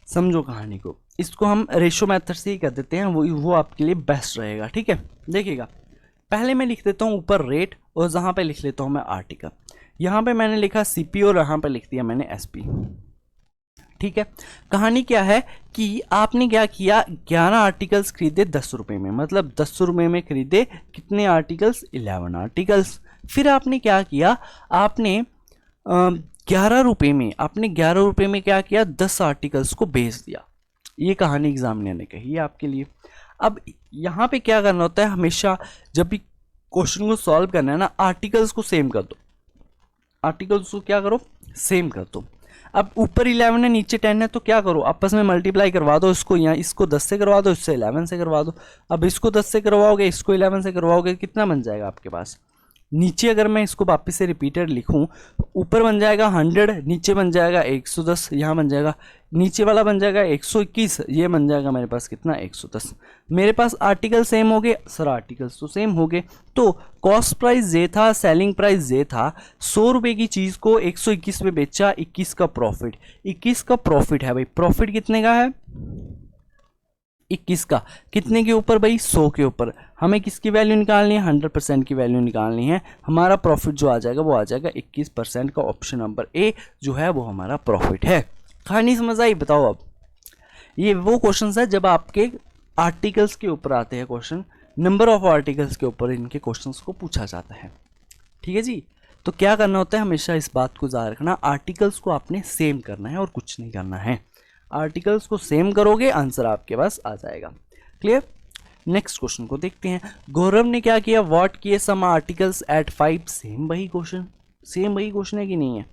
समझो कहानी को, इसको हम रेशो मेथड से ही कर देते हैं, वो आपके लिए बेस्ट रहेगा, ठीक है। देखिएगा, पहले मैं लिख देता हूँ ऊपर रेट, और जहाँ पे लिख लेता हूँ मैं आर्टिकल। यहाँ पे मैंने लिखा सीपी और यहाँ पे लिख दिया मैंने एसपी, ठीक है। कहानी क्या है कि आपने क्या किया, 11 आर्टिकल्स खरीदे 10 रुपए में, मतलब 10 रुपए में खरीदे कितने आर्टिकल्स, 11 आर्टिकल्स। फिर आपने क्या किया, आपने 11 रुपए में, आपने 11 रुपए में क्या किया, 10 आर्टिकल्स को बेच दिया। ये कहानी एग्जामिनर ने कही है आपके लिए। अब यहाँ पे क्या करना होता है, हमेशा जब भी क्वेश्चन को सॉल्व करना है ना, आर्टिकल्स को सेम कर दो, आर्टिकल्स को क्या करो, सेम कर दो। अब ऊपर 11 है नीचे 10 है, तो क्या करो, आपस में मल्टीप्लाई करवा दो इसको, यहाँ इसको 10 से करवा दो, इससे 11 से करवा दो। अब इसको 10 से करवाओगे, इसको 11 से करवाओगे, कितना बन जाएगा आपके पास, नीचे अगर मैं इसको वापस से रिपीटेड लिखूं, ऊपर बन जाएगा 100, नीचे बन जाएगा 110, यहाँ बन जाएगा, नीचे वाला बन जाएगा 121, ये बन जाएगा मेरे पास कितना 110। मेरे पास आर्टिकल सेम हो गए सर, आर्टिकल्स तो सेम हो गए। तो कॉस्ट प्राइस ये था, सेलिंग प्राइस ये था, 100 रुपये की चीज़ को 121 में बेचा, 21 का प्रॉफिट, 21 का प्रॉफिट है भाई। प्रॉफिट कितने का है? 21 का। कितने के ऊपर भाई? 100 के ऊपर। हमें किसकी वैल्यू निकालनी है? 100% की वैल्यू निकालनी है। हमारा प्रॉफिट जो आ जाएगा वो आ जाएगा 21% का। ऑप्शन नंबर ए जो है वो हमारा प्रॉफिट है। कहानी समझ आई? बताओ अब। ये वो क्वेश्चन है जब आपके आर्टिकल्स के ऊपर आते हैं क्वेश्चन, नंबर ऑफ आर्टिकल्स के ऊपर इनके क्वेश्चंस को पूछा जाता है। ठीक है जी। तो क्या करना होता है, हमेशा इस बात को याद रखना, आर्टिकल्स को आपने सेम करना है और कुछ नहीं करना है। आर्टिकल्स को सेम करोगे, आंसर आपके पास आ जाएगा। क्लियर? नेक्स्ट क्वेश्चन को देखते हैं। गौरव ने क्या किया? व्हाट किए सम आर्टिकल्स एट 5। सेम वही क्वेश्चन, सेम वही क्वेश्चन है कि नहीं है?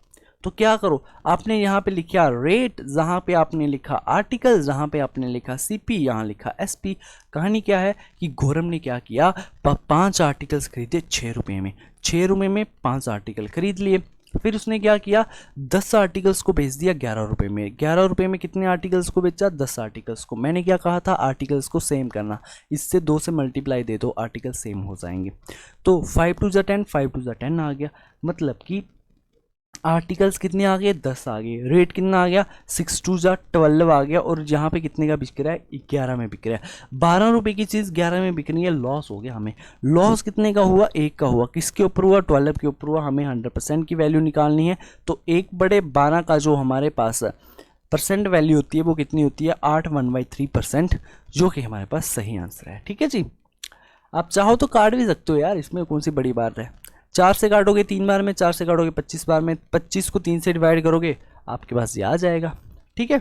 तो क्या करो, आपने यहाँ पे लिखा रेट, जहाँ पे आपने लिखा आर्टिकल, जहाँ पे आपने लिखा सीपी, यहाँ लिखा एसपी। कहानी क्या है कि गौरव ने क्या किया, 5 आर्टिकल्स खरीदे 6 रुपये में। 6 रुपये में 5 आर्टिकल खरीद लिए। फिर उसने क्या किया, 10 आर्टिकल्स को बेच दिया 11 रुपये में। 11 रुपये में कितने आर्टिकल्स को बेचा? 10 आर्टिकल्स को। मैंने क्या कहा था, आर्टिकल्स को सेम करना। इससे 2 से मल्टीप्लाई दे दो, आर्टिकल सेम हो जाएंगे। तो 5 2 10, 5 2 10 आ गया। मतलब कि आर्टिकल्स कितने आ गए? 10 आ गए। रेट कितना आ गया? 6 2 12 आ गया। और यहाँ पे कितने का बिक रहा है? 11 में बिक रहा है। 12 रुपये की चीज़ 11 में बिक रही है, लॉस हो गया हमें। लॉस कितने का हुआ? 1 का हुआ। किसके ऊपर हुआ? 12 के ऊपर हुआ। हमें 100% की वैल्यू निकालनी है। तो 1/12 का जो हमारे पास परसेंट वैल्यू होती है वो कितनी होती है? 8 1/3%, जो कि हमारे पास सही आंसर है। ठीक है जी। आप चाहो तो काट भी सकते हो यार, इसमें कौन सी बड़ी बात है। 4 से काटोगे 3 बार में, 4 से काटोगे 25 बार में, 25 को 3 से डिवाइड करोगे, आपके पास ये आ जाएगा। ठीक है।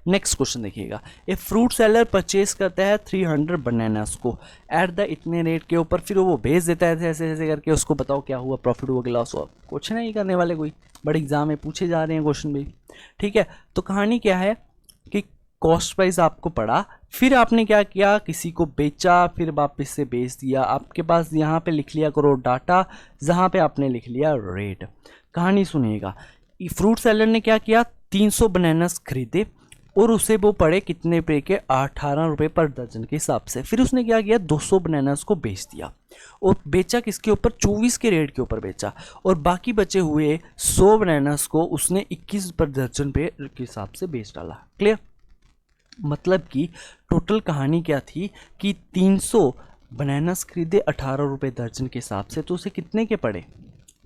नेक्स्ट क्वेश्चन देखिएगा। ए फ्रूट सेलर परचेज करता है 300 बनानास को एट द इतने रेट के ऊपर, फिर वो भेज देता है ऐसे ऐसे करके। उसको बताओ क्या हुआ, प्रॉफिट हुआ कि लॉस हुआ? क्वेश्चन नहीं करने वाले, कोई बड़े एग्जाम में पूछे जा रहे हैं क्वेश्चन भी। ठीक है। तो कहानी क्या है कि कॉस्ट प्राइस आपको पड़ा, फिर आपने क्या किया, किसी को बेचा, फिर वापस से बेच दिया। आपके पास यहाँ पे लिख लिया करो डाटा, जहाँ पे आपने लिख लिया रेट। कहानी सुनिएगा। फ्रूट सेलर ने क्या किया, 300 बनानास खरीदे और उसे वो पड़े कितने पे के? 18 रुपये पर दर्जन के हिसाब से। फिर उसने क्या किया, 200 बनानास को बेच दिया और बेचा किसके ऊपर? 24 के रेट के ऊपर बेचा। और बाकी बचे हुए 100 बनानास को उसने 21 पर दर्जन पे के हिसाब से बेच डाला। क्लियर? मतलब कि टोटल कहानी क्या थी कि 300 बनानास खरीदे 18 रुपये दर्जन के हिसाब से, तो उसे कितने के पड़े?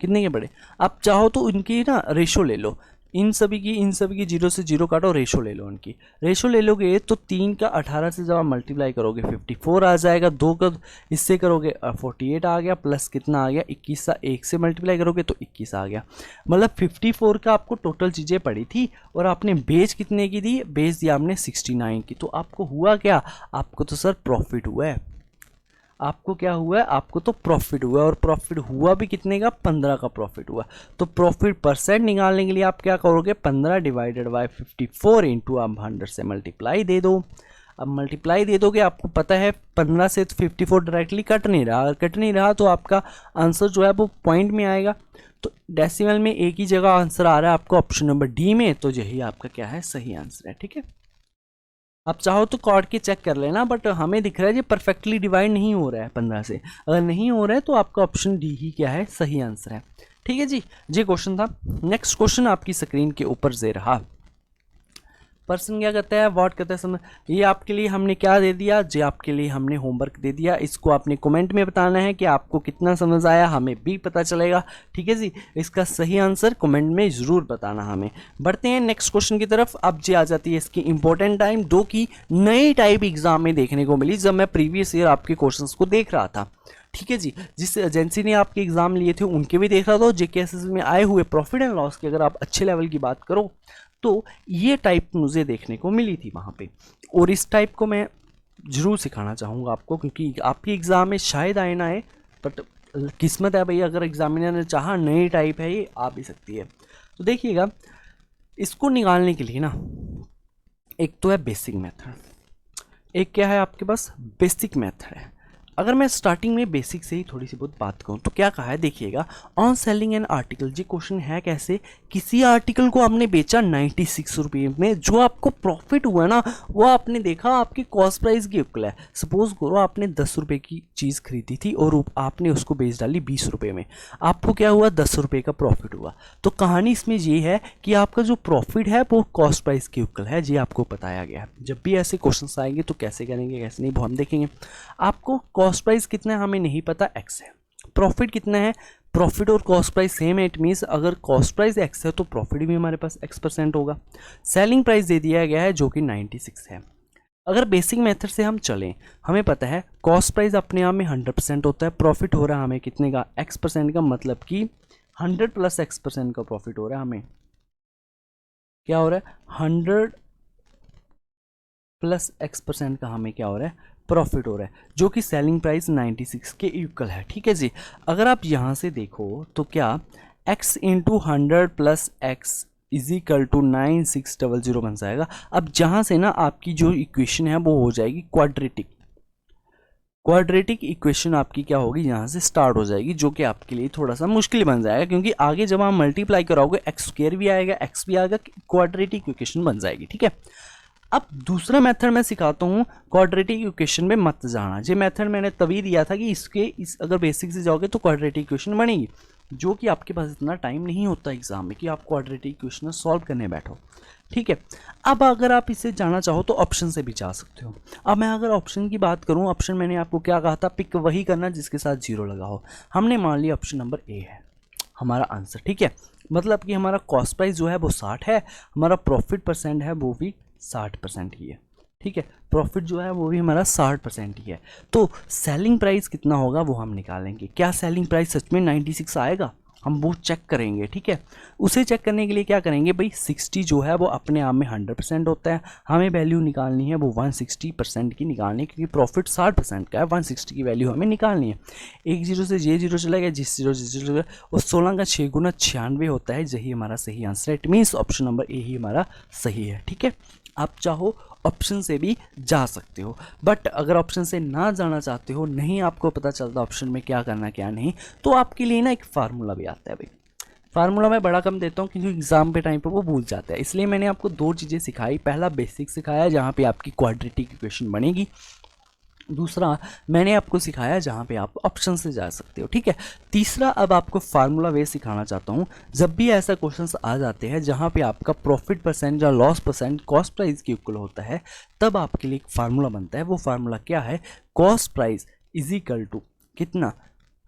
कितने के पड़े? आप चाहो तो इनकी ना रेशो ले लो, इन सभी की 0 से 0 काटो, रेशो ले लो उनकी। रेशो ले लोगे तो 3 का 18 से जब आप मल्टीप्लाई करोगे 54 आ जाएगा। 2 का इससे करोगे 48 आ गया, प्लस कितना आ गया 21 सा 1 से मल्टीप्लाई करोगे तो 21 आ गया। मतलब 54 का आपको टोटल चीज़ें पड़ी थी और आपने बेच कितने की दी? बेच दिया आपने 69 की। तो आपको हुआ क्या? आपको तो सर प्रॉफिट हुआ है। आपको क्या हुआ है? आपको तो प्रॉफिट हुआ। और प्रॉफिट हुआ भी कितने का? 15 का प्रॉफिट हुआ। तो प्रॉफिट परसेंट निकालने के लिए आप क्या करोगे? 15 डिवाइडेड बाय 54 इंटू आप 100 से मल्टीप्लाई दे दो। अब मल्टीप्लाई दे दोगे, आपको पता है 15 से 54 डायरेक्टली कट नहीं रहा। अगर कट नहीं रहा तो आपका आंसर जो है वो पॉइंट में आएगा। तो डेसिमल में एक ही जगह आंसर आ रहा है आपको ऑप्शन नंबर डी में, तो यही आपका क्या है? सही आंसर है। ठीक है। आप चाहो तो काट के चेक कर लेना, बट हमें दिख रहा है ये परफेक्टली डिवाइड नहीं हो रहा है 15 से। अगर नहीं हो रहा है तो आपका ऑप्शन डी ही क्या है? सही आंसर है। ठीक है जी, ये क्वेश्चन था। नेक्स्ट क्वेश्चन आपकी स्क्रीन के ऊपर से रहा। पर्सन क्या करता है? व्हाट करता है समझ। ये आपके लिए हमने क्या दे दिया? जे आपके लिए हमने होमवर्क दे दिया। इसको आपने कमेंट में बताना है कि आपको कितना समझ आया, हमें भी पता चलेगा। ठीक है जी। इसका सही आंसर कमेंट में ज़रूर बताना हमें। बढ़ते हैं नेक्स्ट क्वेश्चन की तरफ। अब जे आ जाती है इसकी इंपॉर्टेंट टाइम, जो कि नई टाइप एग्जाम में देखने को मिली जब मैं प्रीवियस ईयर आपके क्वेश्चंस को देख रहा था। ठीक है जी। जिस एजेंसी ने आपके एग्जाम लिए थे उनके भी देख रहा था, जेकेएसएस में आए हुए प्रॉफिट एंड लॉस की अगर आप अच्छे लेवल की बात करो तो ये टाइप मुझे देखने को मिली थी वहाँ पे। और इस टाइप को मैं ज़रूर सिखाना चाहूँगा आपको, क्योंकि आपके एग्ज़ाम में शायद आए ना आए, बट किस्मत है भाई, अगर एग्जामिनर ने चाहा नई टाइप है ये आ भी सकती है। तो देखिएगा, इसको निकालने के लिए ना एक तो है बेसिक मेथड, एक क्या है आपके पास? बेसिक मेथड है। अगर मैं स्टार्टिंग में बेसिक से ही थोड़ी सी बहुत बात करूँ तो क्या कहा है देखिएगा, ऑन सेलिंग एन आर्टिकल। ये क्वेश्चन है कैसे, किसी आर्टिकल को आपने बेचा 96 रुपये में, जो आपको प्रॉफिट हुआ ना वो आपने देखा आपकी कॉस्ट प्राइस की इक्वल है। सपोज करो आपने 10 रुपये की चीज़ खरीदी थी और आपने उसको बेच डाली 20 रुपये में, आपको क्या हुआ 10 रुपये का प्रॉफिट हुआ। तो कहानी इसमें ये है कि आपका जो प्रॉफिट है वो कॉस्ट प्राइस की इक्वल है, ये आपको बताया गया है। जब भी ऐसे क्वेश्चन आएंगे तो कैसे करेंगे कैसे नहीं वो हम देखेंगे। आपको कॉस्ट प्राइस कितना है हमें नहीं पता, एक्स है। प्रॉफिट कितना है, प्रॉफिट और कॉस्ट प्राइस सेम है, इट मीन्स अगर कॉस्ट प्राइस एक्स है तो प्रॉफिट भी हमारे पास x% होगा। सेलिंग प्राइस दे दिया गया है जो कि 96 है। अगर बेसिक मेथड से हम चलें, हमें पता है कॉस्ट प्राइस अपने आप में 100% होता है, प्रॉफिट हो रहा है हमें कितने का, x% का, मतलब कि 100 + x% का प्रॉफिट हो रहा है हमें। क्या हो रहा है 100 + x% का हमें क्या हो रहा है प्रॉफिट हो रहा है, जो कि सेलिंग प्राइस 96 के इक्वल है। ठीक है जी। अगर आप यहाँ से देखो तो क्या x × 100 + x = 9600 बन जाएगा। अब जहाँ से ना आपकी जो इक्वेशन है वो हो जाएगी क्वाड्रेटिक। क्वाड्रेटिक इक्वेशन आपकी क्या होगी, यहाँ से स्टार्ट हो जाएगी, जो कि आपके लिए थोड़ा सा मुश्किल बन जाएगा, क्योंकि आगे जब आप मल्टीप्लाई कराओगे x² भी आएगा, x भी आएगा, क्वाड्रेटिक इक्वेशन बन जाएगी। ठीक है। अब दूसरा मेथड मैं सिखाता हूँ, क्वाड्रेटिक इक्वेशन में मत जाना। ये मेथड मैंने तभी दिया था कि अगर बेसिक से जाओगे तो क्वाड्रेटिक इक्वेशन बनेगी, जो कि आपके पास इतना टाइम नहीं होता एग्जाम में कि आप क्वाड्रेटिक इक्वेशन सॉल्व करने बैठो। ठीक है। अब अगर आप इसे जाना चाहो तो ऑप्शन से भी जा सकते हो। अब मैं अगर ऑप्शन की बात करूँ, ऑप्शन मैंने आपको क्या कहा था, पिक वही करना जिसके साथ 0 लगा हो। हमने मान लिया ऑप्शन नंबर ए है हमारा आंसर। ठीक है। मतलब कि हमारा कॉस्ट प्राइस जो है वो 60 है, हमारा प्रॉफिट % है वो भी 60% ही है। ठीक है। प्रॉफिट जो है वो भी हमारा 60% ही है। तो सेलिंग प्राइस कितना होगा वो हम निकालेंगे। क्या सेलिंग प्राइस सच में 96 आएगा, हम वो चेक करेंगे। ठीक है। उसे चेक करने के लिए क्या करेंगे भाई, 60 जो है वो अपने आप में 100% होता है, हमें वैल्यू निकालनी है वो 160% की निकालनी है, क्योंकि प्रॉफिट 60% का है, 160 की वैल्यू हमें निकालनी है। एक 0 से ये 0 चला गया, जिस 0 से 0 और 16 का 6 × 96 होता है, यही हमारा सही आंसर है। It means option number A ही हमारा सही है। ठीक है। आप चाहो ऑप्शन से भी जा सकते हो, बट अगर ऑप्शन से ना जाना चाहते हो, नहीं आपको पता चलता ऑप्शन में क्या करना क्या नहीं, तो आपके लिए ना एक फार्मूला भी आता है भाई। फार्मूला मैं बड़ा कम देता हूँ क्योंकि एग्जाम पे टाइम पे वो भूल जाता है, इसलिए मैंने आपको 2 चीज़ें सिखाई। पहला बेसिक सिखाया जहाँ पे आपकी क्वाड्रेटिक इक्वेशन बनेगी, दूसरा मैंने आपको सिखाया जहाँ पे आप ऑप्शन से जा सकते हो। ठीक है। तीसरा अब आपको फार्मूला वे सिखाना चाहता हूँ। जब भी ऐसा क्वेश्चंस आ जाते हैं जहाँ पे आपका प्रॉफिट % या लॉस % कॉस्ट प्राइस के इक्वल होता है, तब आपके लिए एक फार्मूला बनता है। वो फार्मूला क्या है, कॉस्ट प्राइस = कितना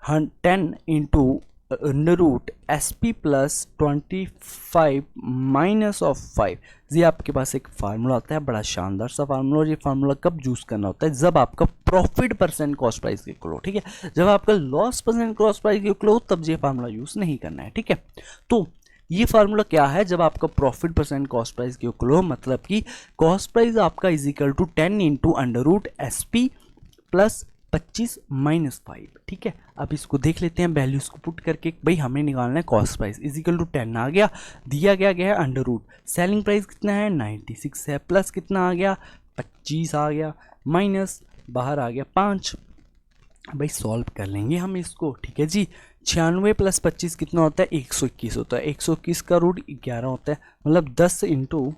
10 × √SP + 25 - 5। ये आपके पास एक फार्मूला होता है, बड़ा शानदार सा फार्मूला। और ये फार्मूला कब यूज़ करना होता है, जब आपका प्रॉफिट % कॉस्ट प्राइस के इक्वल हो। ठीक है। जब आपका लॉस % कॉस्ट प्राइस के इक्वल हो तब ये फार्मूला यूज़ नहीं करना है। ठीक है। तो ये फार्मूला क्या है, जब आपका प्रॉफिट % कॉस्ट प्राइस के इक्वल हो, मतलब कि कॉस्ट प्राइस आपका = 10 × √SP + 25 - 5। ठीक है। अब इसको देख लेते हैं, वैल्यूज को पुट करके भाई हमें निकालना है कॉस्ट प्राइस = 10 आ गया, दिया गया है √ सेलिंग प्राइस कितना है 96 है, प्लस कितना आ गया 25 आ गया, माइनस बाहर आ गया 5। भाई सॉल्व कर लेंगे हम इसको। ठीक है जी। 96 + 25 कितना होता है 121 होता है, 121 का √11 होता है, मतलब 10 ×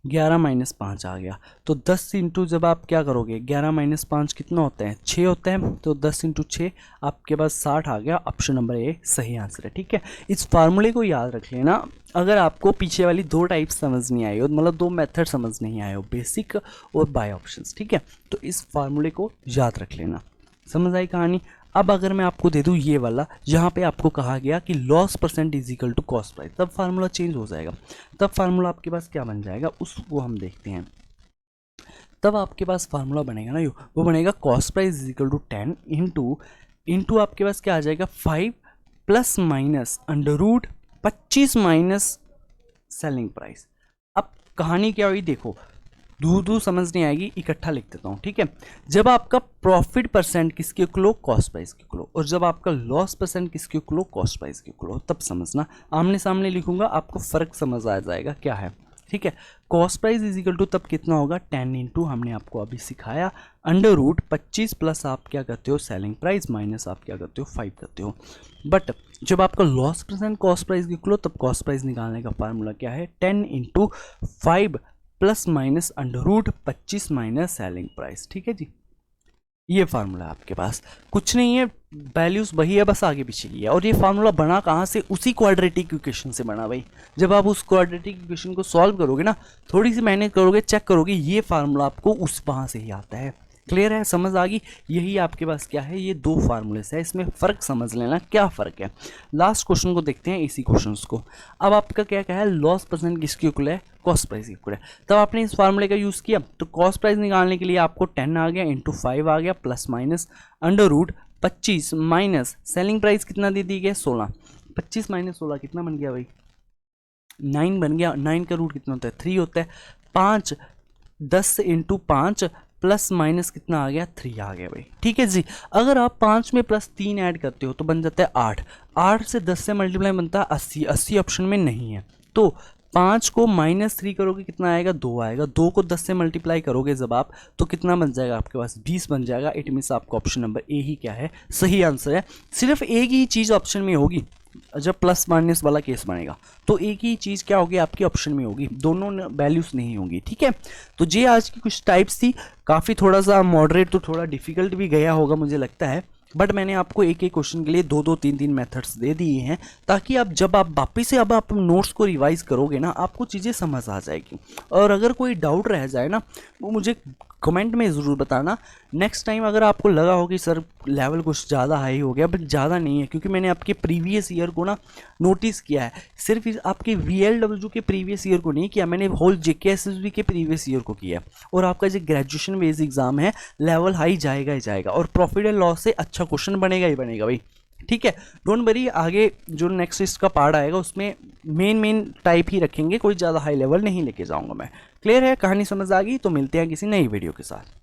11 - 5 आ गया। तो 10 × जब आप क्या करोगे 11 - 5 कितना होता है 6 होता है, तो 10 × 6 आपके पास 60 आ गया। ऑप्शन नंबर ए सही आंसर है। ठीक है। इस फार्मूले को याद रख लेना। अगर आपको पीछे वाली 2 टाइप समझ नहीं आई हो, मतलब 2 मेथड समझ नहीं आए हो, बेसिक और बाय ऑप्शंस, ठीक है, तो इस फार्मूले को याद रख लेना। समझ आई कहानी। अब अगर मैं आपको दे दूं ये वाला, जहाँ पे आपको कहा गया कि लॉस % = कॉस्ट प्राइस, तब फार्मूला चेंज हो जाएगा। तब फार्मूला आपके पास क्या बन जाएगा उसको हम देखते हैं। तब आपके पास फार्मूला बनेगा ना, वो बनेगा कॉस्ट प्राइस = 10 इंटू आपके पास क्या आ जाएगा 5 ± √25 - सेलिंग प्राइस। अब कहानी क्या हुई देखो, दूर समझ नहीं आएगी, इकट्ठा लिख देता हूँ। ठीक है। जब आपका प्रॉफिट % किसके इक्वल हो कॉस्ट प्राइस के इक्वल हो, और जब आपका लॉस % किसके इक्वल हो कॉस्ट प्राइस के इक्वल हो, तब समझना। आमने सामने लिखूंगा आपको फर्क समझ आ जाएगा क्या है। ठीक है। Cost price is equal to तब कितना होगा 10 इंटू हमने आपको अभी सिखाया अंडर रूट 25 प्लस आप क्या करते हो सेलिंग प्राइस माइनस आप क्या करते हो 5 करते हो। बट जब आपका लॉस परसेंट कॉस्ट प्राइस की इक्वल हो तब कॉस्ट प्राइस निकालने का फार्मूला क्या है 10 into 5 plus minus under root 25 minus selling price. ठीक है जी, ये फार्मूला है आपके पास, कुछ नहीं है, वैल्यूज वही है, बस आगे पीछे की है। और ये फार्मूला बना कहाँ से, उसी क्वाड्रेटिक इक्वेशन से बना भाई। जब आप उस क्वाड्रेटिक इक्वेशन को सॉल्व करोगे ना, थोड़ी सी मेहनत करोगे, चेक करोगे, ये फार्मूला आपको उस वहाँ से ही आता है। क्लियर है, समझ आ गई। यही आपके पास क्या है, ये दो फार्मूले है, इसमें फ़र्क समझ लेना क्या फ़र्क है। लास्ट क्वेश्चन को देखते हैं, इसी क्वेश्चन को। अब आपका क्या क्या है, लॉस परसेंट किसके इक्वल है, कॉस्ट प्राइस की इक्वल है। तब आपने इस फार्मूले का यूज़ किया तो कॉस्ट प्राइस निकालने के लिए आपको 10 आ गया इंटू 5 आ गया plus minus under root 25 minus selling price कितना दे दी गया 16। 25 माइनस 16 कितना बन गया भाई, 9 बन गया। 9 का रूट कितना होता है 3 होता है। 5 10 इंटू 5 प्लस माइनस कितना आ गया 3 आ गया भाई। ठीक है जी, अगर आप 5 में प्लस 3 ऐड करते हो तो बन जाता है 8। 8 से 10 से मल्टीप्लाई बनता है 80। 80 ऑप्शन में नहीं है, तो 5 को -3 करोगे कितना आएगा 2 आएगा। 2 को 10 से मल्टीप्लाई करोगे जब आप, तो कितना बन जाएगा आपके पास 20 बन जाएगा। इट मीन्स आपका ऑप्शन नंबर ए ही क्या है, सही आंसर है। सिर्फ एक ही चीज़ ऑप्शन में होगी, जब प्लस माइनस वाला केस बनेगा तो एक ही चीज़ क्या होगी आपकी ऑप्शन में होगी, दोनों वैल्यूज़ नहीं होंगी। ठीक है, तो ये आज की कुछ टाइप्स थी, काफ़ी थोड़ा सा मॉडरेट तो थोड़ा डिफिकल्ट भी गया होगा मुझे लगता है, बट मैंने आपको एक एक क्वेश्चन के लिए 2-2 3-3 मेथड्स दे दिए हैं, ताकि आप जब आप वापस से अब आप नोट्स को रिवाइज करोगे ना, आपको चीज़ें समझ आ जाएगी। और अगर कोई डाउट रह जाए ना, वो मुझे कमेंट में ज़रूर बताना। नेक्स्ट टाइम अगर आपको लगा हो कि सर लेवल कुछ ज़्यादा हाई हो गया, बट ज़्यादा नहीं है, क्योंकि मैंने आपके प्रीवियस ईयर को ना नोटिस किया है, सिर्फ आपके VLW के प्रीवियस ईयर को नहीं किया मैंने, होल JKSSB के प्रीवियस ईयर को किया। और आपका जो ग्रेजुएशन बेस्ड एग्जाम है, लेवल हाई जाएगा ही जाएगा, और प्रॉफिट एंड लॉस से अच्छा क्वेश्चन बनेगा ही बनेगा भाई। ठीक है, डोंट वरी, आगे जो नेक्स्ट इसका पार्ट आएगा उसमें मेन टाइप ही रखेंगे, कोई ज़्यादा हाई लेवल नहीं लेके जाऊंगा मैं। क्लियर है, कहानी समझ आ गई, तो मिलते हैं किसी नई वीडियो के साथ।